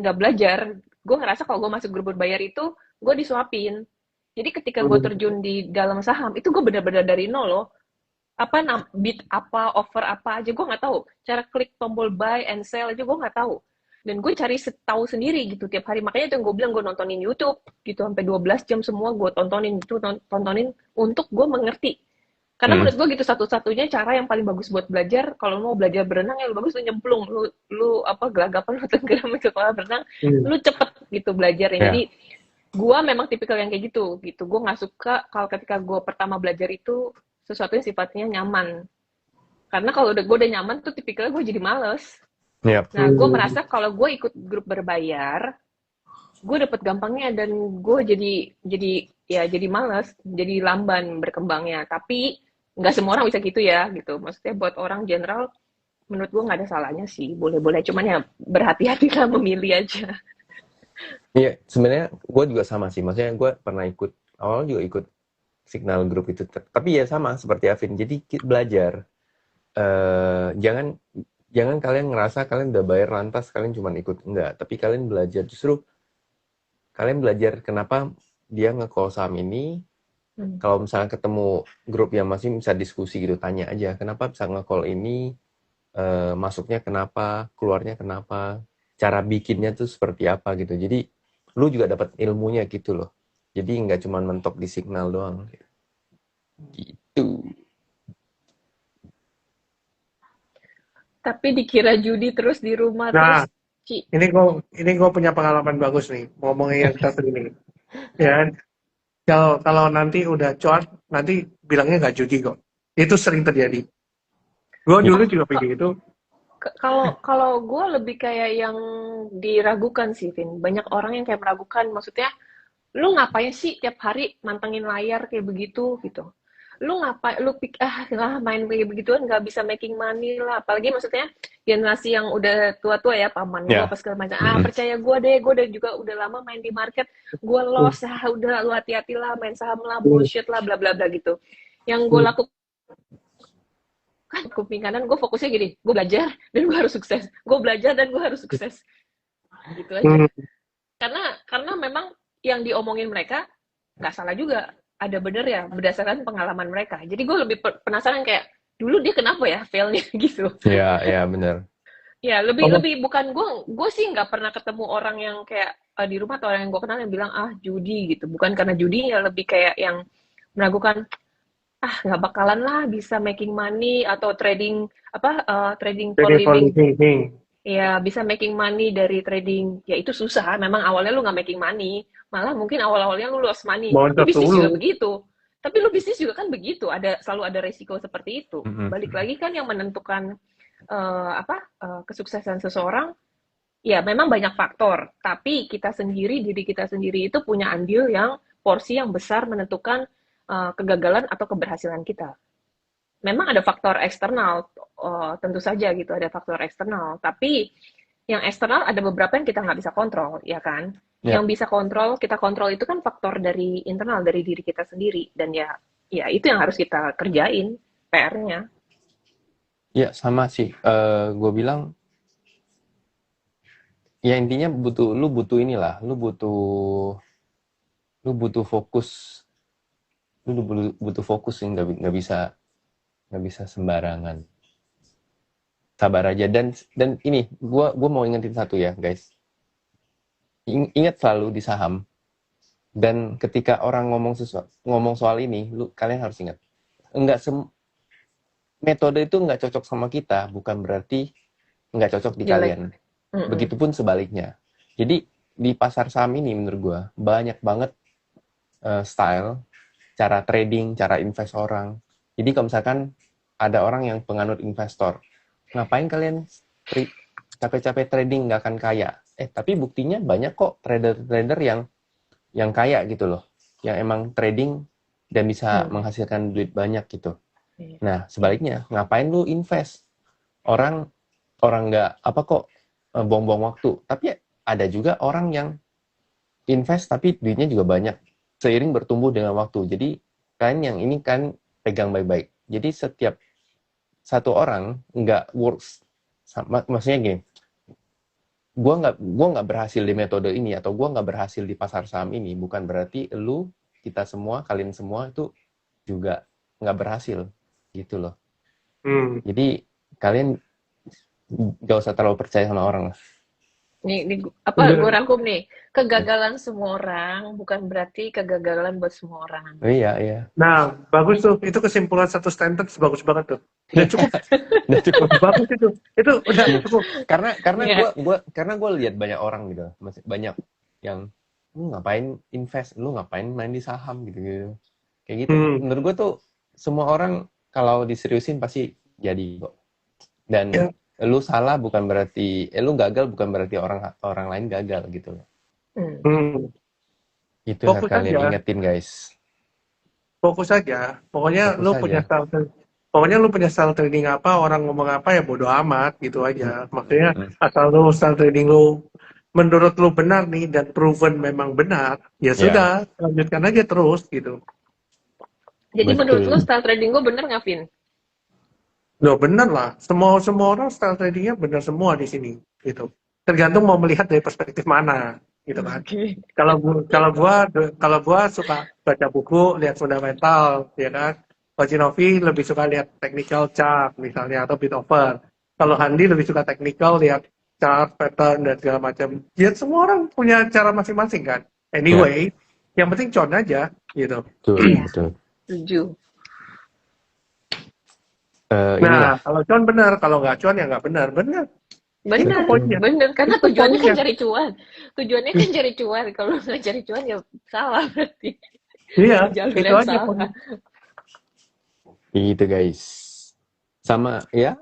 nggak belajar. Gue ngerasa kalau gue masuk grup berbayar itu, gue disuapin. Jadi ketika gue terjun di dalam saham, itu gue benar-benar dari nol loh. Bid apa, offer apa aja gue nggak tahu. Cara klik tombol buy and sell aja gue nggak tahu. Dan gue cari tahu sendiri gitu tiap hari. Makanya itu yang gue bilang, gue nontonin YouTube gitu sampai 12 jam semua gue tontonin untuk gue mengerti. Karena menurut gue gitu satu-satunya cara yang paling bagus buat belajar. Kalau mau belajar berenang ya lu bagus lu nyemplung, lu gelagapan lu tenggelam ke kolam berenang, lu cepet gitu belajarnya. Jadi gue memang tipikal yang kayak gitu. Gue nggak suka kalau ketika gue pertama belajar itu sesuatu yang sifatnya nyaman. Karena kalau gue udah nyaman tuh tipikalnya gue jadi males. Nah, gue merasa kalau gue ikut grup berbayar, gue dapet gampangnya dan gue jadi males, jadi lamban berkembangnya. Tapi nggak semua orang bisa gitu ya, gitu. Maksudnya buat orang general, menurut gue nggak ada salahnya sih, boleh-boleh. Cuman ya berhati-hatilah memilih aja. Iya, sebenarnya gue juga sama sih. Maksudnya gue pernah ikut, awal juga ikut Signal Group itu. Tapi ya sama seperti Avin. Jadi belajar. Jangan jangan kalian ngerasa kalian udah bayar lantas kalian cuma ikut. Enggak. Tapi kalian belajar. Justru kalian belajar kenapa dia nge-call saham ini. Kalau misalnya ketemu grup yang masih bisa diskusi gitu, tanya aja. Kenapa bisa nge-call ini? Masuknya kenapa? Keluarnya kenapa? Cara bikinnya tuh seperti apa gitu. Jadi lu juga dapat ilmunya gitu loh. Jadi nggak cuma mentok di signal doang. Gitu. Tapi dikira judi terus di rumah Nah, terus Ci. ini gue punya pengalaman bagus nih ngomongin yang satu ini. Ya, kan? Kalau nanti udah cuan, nanti bilangnya nggak judi kok. Itu sering terjadi. Gue Ya. dulu juga begitu. Kalau kalau gue lebih kayak yang diragukan sih, Vin. Banyak orang yang kayak meragukan. Maksudnya, lu ngapain sih tiap hari mantengin layar kayak begitu gitu? Lu ngapain? Lu lah main kayak begituan nggak bisa making money lah. Apalagi maksudnya generasi yang udah tua-tua ya, paman gue Ya. apa segala macam. Percaya gue deh, gue udah lama main di market. Gue Hmm, loss, udah lu hati-hati lah, main saham lah, hmm, bullshit lah, bla bla bla gitu. Yang gue hmm, lakukan kuping kanan, gue fokusnya gini, gue belajar dan gue harus sukses, gue belajar dan gue harus sukses, gitu aja. hmm. Karena memang yang diomongin mereka nggak salah juga, ada bener ya berdasarkan pengalaman mereka. Jadi gue lebih penasaran kayak dulu dia kenapa ya failnya gitu. Ya, ya benar. Ya lebih Oh, lebih bukan gue sih nggak pernah ketemu orang yang kayak di rumah atau orang yang gue kenal yang bilang judi gitu. Bukan karena judi, ya lebih kayak yang meragukan, nggak bakalan lah bisa making money atau trading trading for jadi living. polisi. Ya bisa making money dari trading, ya itu susah. Memang awalnya lu nggak making money, malah mungkin awal-awalnya lu lost money. Lu Boncos bisnis juga dulu. begitu, tapi lu bisnis juga kan begitu, selalu ada resiko seperti itu. Mm-mm. Balik lagi kan yang menentukan kesuksesan seseorang, ya memang banyak faktor, tapi diri kita sendiri itu punya andil yang porsi yang besar menentukan kegagalan atau keberhasilan kita. Memang ada faktor eksternal, tentu saja gitu, ada faktor eksternal. Tapi yang eksternal ada beberapa yang kita nggak bisa kontrol, ya kan? Ya, Yang bisa kita kontrol itu kan faktor dari internal, dari diri kita sendiri. Dan ya itu yang harus kita kerjain, PR-nya. ya sama sih. Gue bilang, ya intinya lu butuh inilah, lu butuh fokus, butuh fokus sih, nggak bisa sembarangan. Sabar aja dan ini, gua mau ingetin satu ya guys. Ingat selalu di saham. Dan ketika orang ngomong soal ini, kalian harus ingat, enggak metode itu nggak cocok sama kita, bukan berarti nggak cocok di Jelek. kalian. Begitupun sebaliknya. Jadi di pasar saham ini menurut gua banyak banget style, cara trading, cara invest orang. Jadi kalau misalkan ada orang yang penganut investor, ngapain kalian capek-capek trading nggak akan kaya? Tapi buktinya banyak kok trader-trader yang kaya gitu loh, yang emang trading dan bisa menghasilkan duit banyak gitu. Nah sebaliknya, ngapain lu invest? Orang nggak apa kok buang-buang waktu. Tapi ada juga orang yang invest tapi duitnya juga banyak seiring bertumbuh dengan waktu. Jadi kalian yang ini kan pegang baik-baik. Jadi setiap satu orang nggak works, maksudnya gini, gue nggak berhasil di metode ini atau gue nggak berhasil di pasar saham ini bukan berarti kita semua, kalian semua itu juga nggak berhasil gitu loh. Jadi kalian gak usah terlalu percaya sama orang lah. Ini gue rangkum nih. Kegagalan semua orang bukan berarti kegagalan buat semua orang. Iya, iya. Nah, bagus tuh. Itu kesimpulan satu sentence bagus banget tuh. Udah cukup. Udah cukup. Bagus itu. Itu udah cukup. Karena gue lihat banyak orang gitu, banyak yang lu ngapain invest, lu ngapain main di saham gitu. Kayak gitu. Menurut gue tuh semua orang kalau diseriusin pasti jadi kok. Dan lu salah bukan berarti lu gagal bukan berarti orang lain gagal gitu loh. Itu yang Fokus kalian aja. ingetin guys. Fokus aja. Pokoknya lu punya style trading apa, orang ngomong apa ya bodo amat gitu aja. Maksudnya asal lu style trading lu menurut lu benar nih dan proven memang benar, ya sudah, lanjutkan aja terus gitu. Jadi menurut Betul. lu style trading gue bener nggak, Vin? Loh benar lah, semua orang style tradingnya benar semua di sini gitu. Tergantung mau melihat dari perspektif mana gitu kan. Oke. Kalau gua suka baca buku, lihat fundamental, ya kan. Coach Novi lebih suka lihat technical chart misalnya atau bit offer. Kalau Handi lebih suka technical, lihat chart, pattern dan segala macam. Ya semua orang punya cara masing-masing kan. Anyway, yang penting con aja gitu. Betul, Iya, betul. setuju. Inilah. Nah, kalau con benar, kalau nggak con ya nggak benar. Benar. Itu Bener, poinnya. bener. Karena Itu tujuannya kan poinnya. cari cuan. Tujuannya kan cari cuan. Kalau nggak cari cuan ya salah berarti. Iya, Di jalur itu yang aja poinnya. salah. Gitu guys. Sama ya.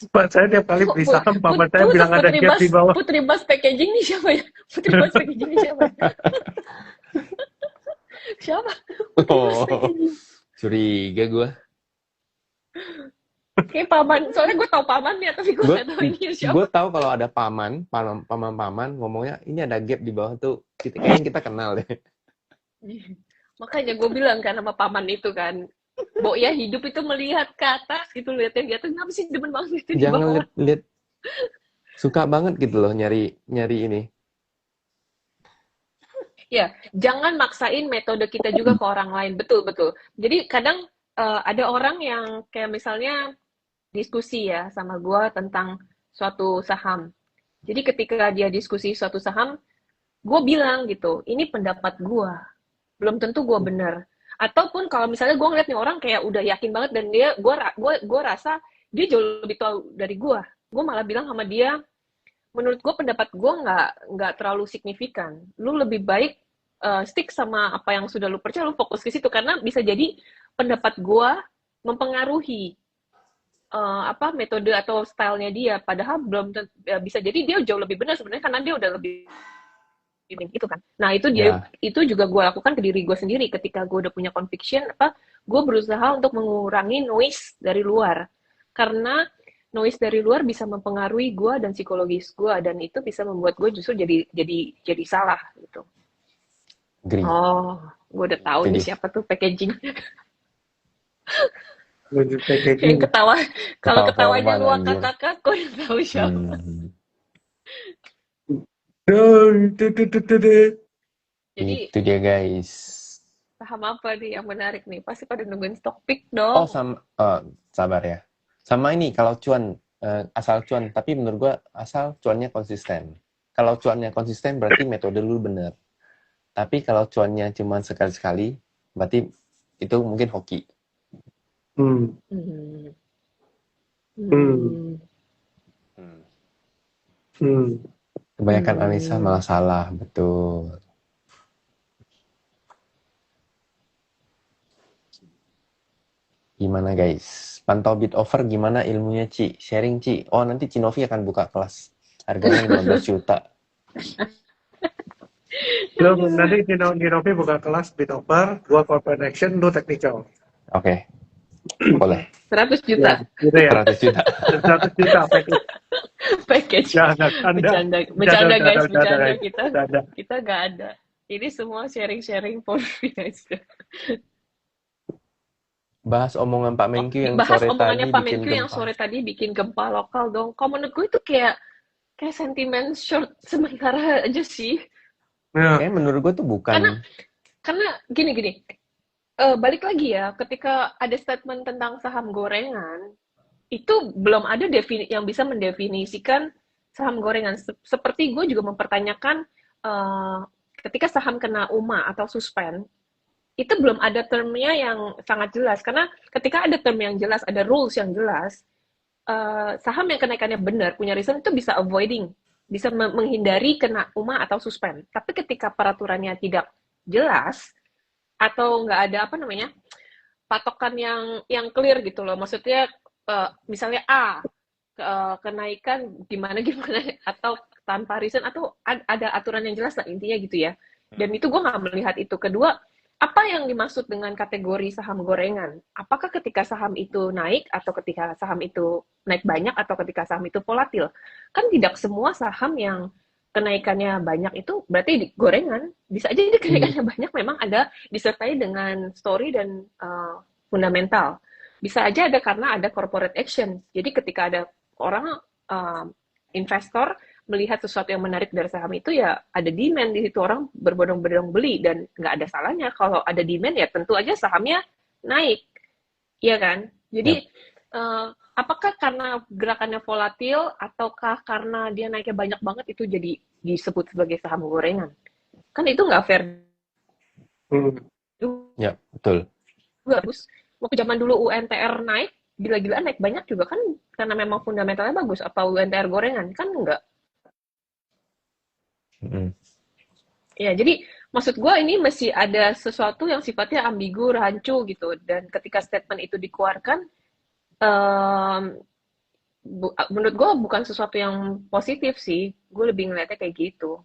Pak, saya tiap kali beli saham, paman saya bilang ada gap di bawah. Putri Bas packaging nih siapa ya? Putri Bas packaging nih siapa ya? Siapa? Putri Bas Oh, packaging. curiga gue. Kayak paman. Soalnya gue tau pamannya, tapi gue nggak tahu ini siapa. Gue tahu kalau ada paman ngomongnya ini ada gap di bawah tuh. Kayaknya kita kenal deh. Makanya gue bilang kan sama paman itu kan, Bo ya hidup itu melihat ke atas gitu, lihat yang di atas. Kenapa sih demen banget itu di bawah? Jangan lihat suka banget gitu loh nyari ini. Ya, jangan maksain metode kita juga ke orang lain. Betul, betul. Jadi kadang ada orang yang kayak misalnya diskusi ya sama gue tentang suatu saham. Jadi ketika dia diskusi suatu saham, gue bilang gitu, ini pendapat gue. Belum tentu gue bener. Ataupun kalau misalnya gue ngeliat nih orang kayak udah yakin banget dan dia, gue rasa dia jauh lebih tahu dari gue malah bilang sama dia, menurut gue pendapat gue nggak terlalu signifikan. Lu lebih baik stick sama apa yang sudah lu percaya, lu fokus ke situ karena bisa jadi pendapat gue mempengaruhi apa metode atau stylenya dia. Padahal belum bisa jadi dia jauh lebih benar sebenarnya karena dia udah lebih itu kan. Nah itu juga gue lakukan ke diri gue sendiri ketika gue udah punya conviction apa, gue berusaha untuk mengurangi noise dari luar karena noise dari luar bisa mempengaruhi gue dan psikologis gue dan itu bisa membuat gue justru jadi salah gitu. Agree. Oh, gue udah tahu nih siapa tuh packaging. Yang ketawa, kalau ketawanya luar kakak, kok udah tahu siapa. Jadi itu dia guys. Saham apa nih yang menarik nih? Pasti pada nungguin stock pick dong. Oh sabar ya. Sama ini kalau cuan asal cuan, tapi menurut gua asal cuannya konsisten. Kalau cuannya konsisten berarti metode lu bener. Tapi kalau cuannya cuma sekali-sekali, berarti itu mungkin hoki. Kebanyakan analisa malah salah, betul. Gimana guys? Pantau bid offer gimana ilmunya Ci? Sharing Ci. Oh nanti Cinovi akan buka kelas. Harganya 15 juta. Lu nanti Cinovi buka kelas bid offer, gua corporate action, lu technical. Oke. Boleh. 100 juta. Ya, gitu ya. 100 juta. 100 juta Package. Bercanda guys, bercanda kita nggak ada. Ini semua sharing for free aja. Bahas omongan Pak Menkyu yang bahas sore omongannya tadi Pak Menkyu yang sore tadi bikin gempa lokal dong. Kalau menurut gue itu kayak sentimen short sementara aja sih. Kayak menurut gue tuh bukan. Karena gini. Balik lagi ya, ketika ada statement tentang saham gorengan, itu belum ada yang bisa mendefinisikan saham gorengan. Seperti gue juga mempertanyakan ketika saham kena UMA atau suspend, itu belum ada termnya yang sangat jelas. Karena ketika ada term yang jelas, ada rules yang jelas, saham yang kenaikannya benar, punya reason, itu bisa avoiding, bisa menghindari kena UMA atau suspend. Tapi ketika peraturannya tidak jelas, atau nggak ada patokan yang clear gitu loh. Maksudnya misalnya kenaikan gimana atau tanpa reason atau ada aturan yang jelas lah intinya gitu ya. Dan itu gue nggak melihat itu. Kedua, apa yang dimaksud dengan kategori saham gorengan? Apakah ketika saham itu naik atau ketika saham itu naik banyak atau ketika saham itu volatil? Kan tidak semua saham yang kenaikannya banyak itu berarti gorengan. Bisa aja jadi kenaikannya banyak memang ada disertai dengan story dan fundamental. Bisa aja ada karena ada corporate action. Jadi ketika ada orang investor melihat sesuatu yang menarik dari saham itu, ya ada demand di situ, orang berbondong-bondong beli, dan nggak ada salahnya kalau ada demand ya tentu aja sahamnya naik, iya kan? Jadi Yap. apakah karena gerakannya volatil ataukah karena dia naiknya banyak banget itu jadi disebut sebagai saham gorengan? Kan itu nggak fair Hmm. Ya, betul. juga. Bagus. Waktu zaman dulu UNTR naik, gila-gilaan naik banyak juga kan karena memang fundamentalnya bagus. Apa UNTR gorengan? Kan enggak. Mm. Ya, jadi maksud gue ini masih ada sesuatu yang sifatnya ambigu, rancu gitu. Dan ketika statement itu dikeluarkan, menurut gue bukan sesuatu yang positif sih. Gue lebih ngeliatnya kayak gitu.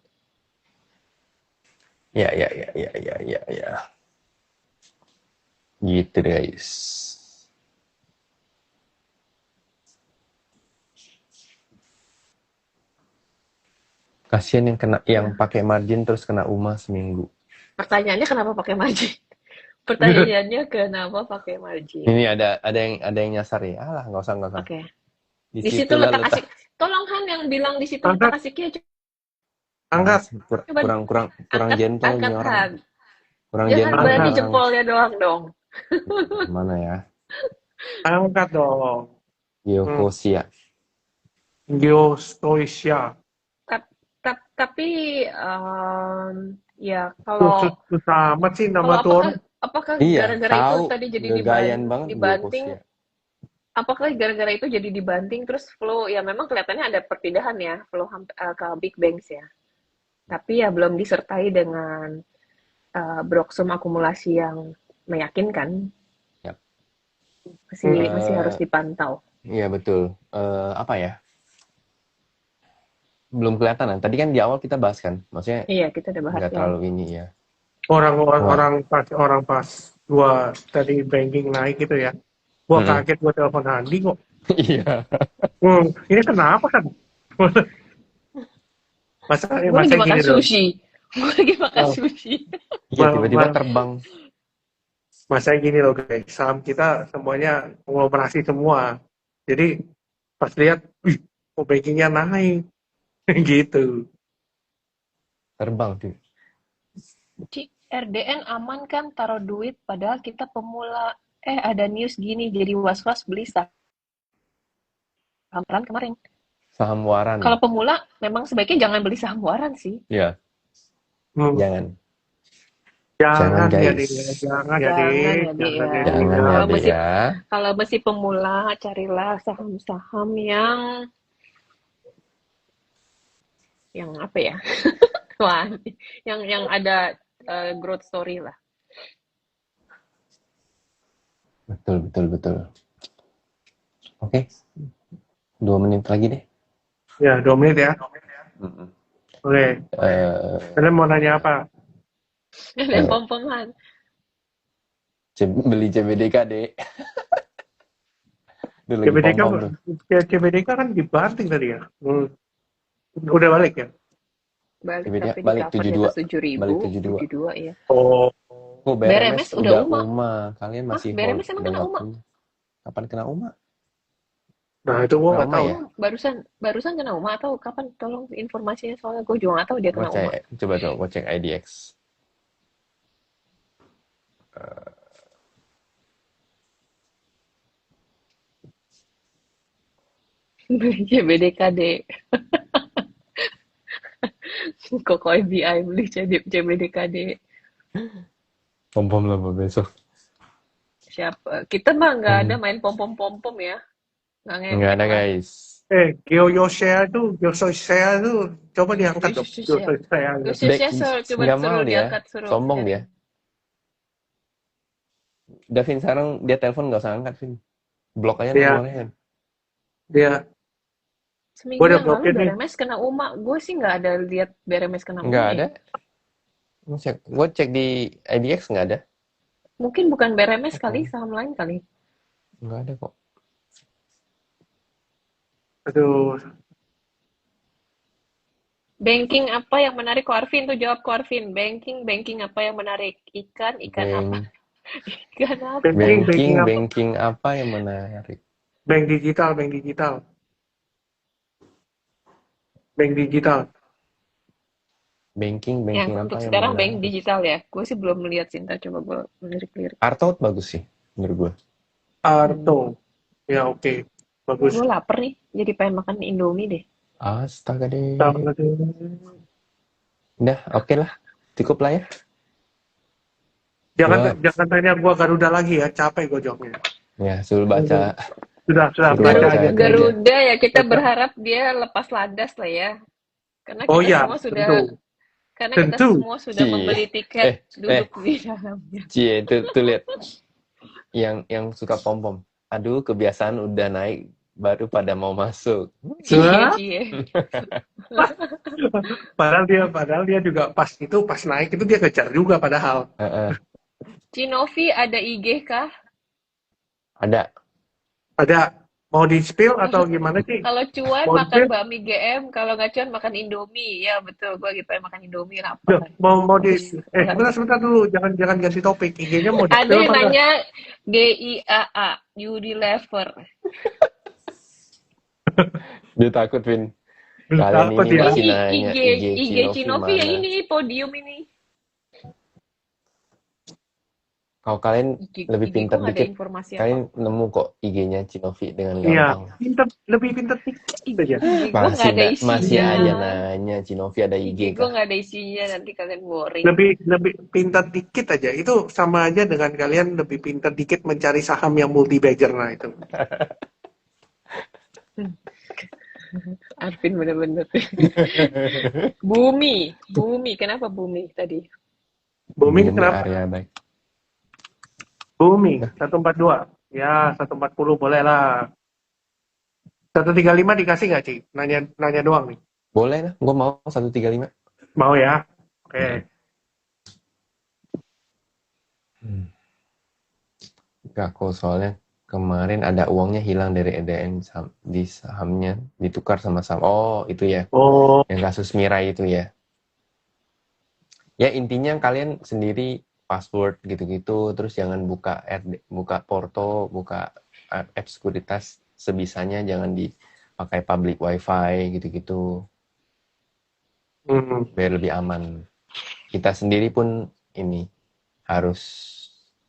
Ya. Gitu deh, guys. Kasian yang Ya. pakai margin terus kena UMA seminggu. Pertanyaannya kenapa pakai margin? Pertanyaannya kenapa pakai margin? Ini ada yang nyasar ya. Alah, nggak usah. Oke. Di Di situ situlah letak letak. asik. Tolong Han yang bilang di situ letak Angkat, asiknya. angkat, Coba Kurang gentle angkat nih orang. Han. Kurang Jangan gentle nih berani angkat, orang. jempolnya doang dong. Mana ya? angkat dong. Yokosia. Geostoisia. Tapi ya kalau Susah amat sih nama tuh apakah orang. Iya, gara-gara itu tahu. tadi jadi Gegayan banget dibanting, Yokosia. apakah gara-gara itu jadi dibanting terus flow ya memang kelihatannya ada perpindahan ya flow ke big banks ya. Tapi ya belum disertai dengan broksum akumulasi yang meyakinkan. Yap. Masih harus dipantau. Iya betul. Apa ya? Belum kelihatan. Tadi kan di awal kita bahas kan, maksudnya Iya, kita udah bahas nggak ya. terlalu ini ya. Orang pas gua tadi banking naik gitu ya. Gua kaget, gua telepon Handi kok. Iya. Ini kenapa kan? Masa Gue lagi makan gini loh. sushi. Gue lagi makan sushi. Iya, tiba-tiba terbang. Masa gini loh guys, saham kita semuanya konglomerasi semua. Jadi pas lihat, kok bankingnya naik, gitu. Terbang tuh. RDN aman kan taruh duit padahal kita pemula. Ada news gini jadi was-was beli saham waran kemarin. Saham waran. Kalau pemula memang sebaiknya jangan beli saham waran sih. Iya. Jangan. Jangan ya, guys. Jangan ya, Kalau masih pemula, carilah saham-saham yang apa ya? Wah, yang ada growth story lah. Betul. Oke. 2 menit lagi deh. Ya, 2 menit ya. Oke. Kalian mau nanya apa? Ada pom-poman. Beli CBDKD. CBDK kan dibanting tadi ya. Udah balik ya? Balik 72. 7.000. Ya. Oh. BRMS udah UMA. Kalian masih BRMS emang kena UMA? Kapan kena UMA? Nah, itu gue nggak tahu. Ya? Barusan kena UMA atau kapan? Tolong informasinya soalnya gue juga nggak tahu dia kena UMA. Coba tuh, gue cek IDX. Beli CBDKD. Kok IBI beli CBDKD. Pom-pom lah besok. Siapa? Kita mah nggak ada main pom-pom ya. Nggak ada guys. Geoshare tuh coba diangkat dong. Geoshare coba suruh diangkat. Sombong dia. Davin sekarang dia telepon nggak usah angkat, Vin. Blok aja nomornya. Dia. Seminggu yang lalu BRMS kena UMA. Gue sih nggak ada lihat BRMS kena UMA. Nggak ada. Gue cek di IDX nggak ada. Mungkin bukan BRMS kali, saham lain kali. Nggak ada kok. Aduh. Banking apa yang menarik? Ko Arvin tuh jawab Ko Arvin. Banking apa yang menarik? Ikan apa? Bank, Ikan apa? Banking apa? banking apa yang menarik? Bank digital, bank digital, bank digital. Banking Yang apa untuk yang sekarang bank menarik? digital ya. Gue sih belum melihat Cinta. Coba gue melirik-lirik. Artaud bagus sih menurut gue. Arto. Ya oke. Bagus. Gue lapar nih. Jadi pengen makan Indomie deh. Astaga deh. Sama deh. Udah, oke lah. Cukup lah ya. Jangan Gua jangan tanya gua Garuda lagi ya, capek gue jawabnya. ya suruh baca Sudah suruh baca baca aja. itu aja. Garuda ya kita Baca. berharap dia lepas landas lah ya. Karena Oh kita ya, semua sudah tentu. karena kita Tentu. semua sudah membeli tiket duduk di dalamnya. Cie tuh lihat yang suka pom-pom. Aduh, kebiasaan udah naik baru pada mau masuk. Wah. Cie. Padahal dia juga pas naik itu dia kejar juga padahal. Heeh. Cinovi ada IG kah? Ada. Ada mau di spill atau gimana sih? Kalau cuan Mau makan di-spill? bakmi GM, kalau nggak cuan makan Indomie. Ya betul, gue lagi pengen makan Indomie Duh, lapar. mau di Habis sebentar dulu, jangan ganti topik. IG-nya mau di ada spill yang apa enggak? nanya GIAA, Unilever. Dia takut, Vin. Kalian Takut ini ya. masih Ini nanya IG Cinovi mana. yang ini, podium ini. Kalau kalian lebih IG pintar gue nggak ada dikit, informasi kalian apa. nemu kok IG-nya Cinovi dengan Iya, gampang. lebih pintar dikit aja. IG gue nggak ada Masih isinya. aja nanya Cinovi ada IG IG gue kah? nggak ada isinya, nanti kalian boring. Lebih pintar dikit aja. Itu sama aja dengan kalian lebih pintar dikit mencari saham yang multi bagger nah itu. Arvin bener-bener. Bumi, kenapa Bumi tadi? Bumi Bumi kenapa? area baik. Bumi 142. Ya, 140 boleh lah. 135 dikasih nggak, Ci? Nanya doang nih. Boleh lah, gue mau 135. Mau ya? Oke. Gak kok, soalnya kemarin ada uangnya hilang dari EDN di sahamnya, ditukar sama saham. Oh, itu ya. Oh, Yang kasus Mirai itu ya. Ya, intinya kalian sendiri password gitu-gitu, terus jangan buka porto, buka app sekuritas sebisanya, jangan dipakai public wifi gitu-gitu. Biar lebih aman. Kita sendiri pun ini harus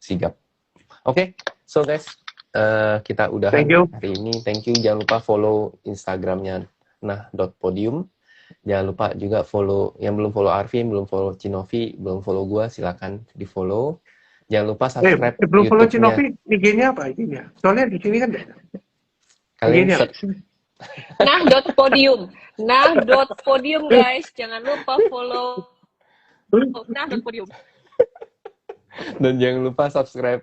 sigap. Oke, so guys, kita udahan hari ini. Thank you. Jangan lupa follow Instagramnya nah.podium. Jangan lupa juga follow, yang belum follow Arvin, belum follow Cinovi, belum follow gua, silakan di follow. Jangan lupa subscribe belum follow YouTube-nya. Cinovi, IG-nya apa IG-nya? Soalnya di sini kan Kalian Nah.podium guys, jangan lupa follow nah.podium. Dan jangan lupa subscribe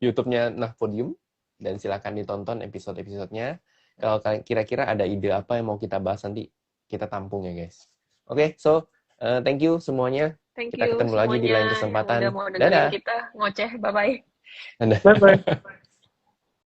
YouTube-nya Nah Podium, dan silakan ditonton episode-episodenya. Kalau kira-kira ada ide apa yang mau kita bahas, nanti kita tampung ya guys. Oke, so thank you semuanya. Thank kita you ketemu lagi di lain kesempatan. yang udah mau dengerin kita ngoceh. Bye-bye. Bye-bye.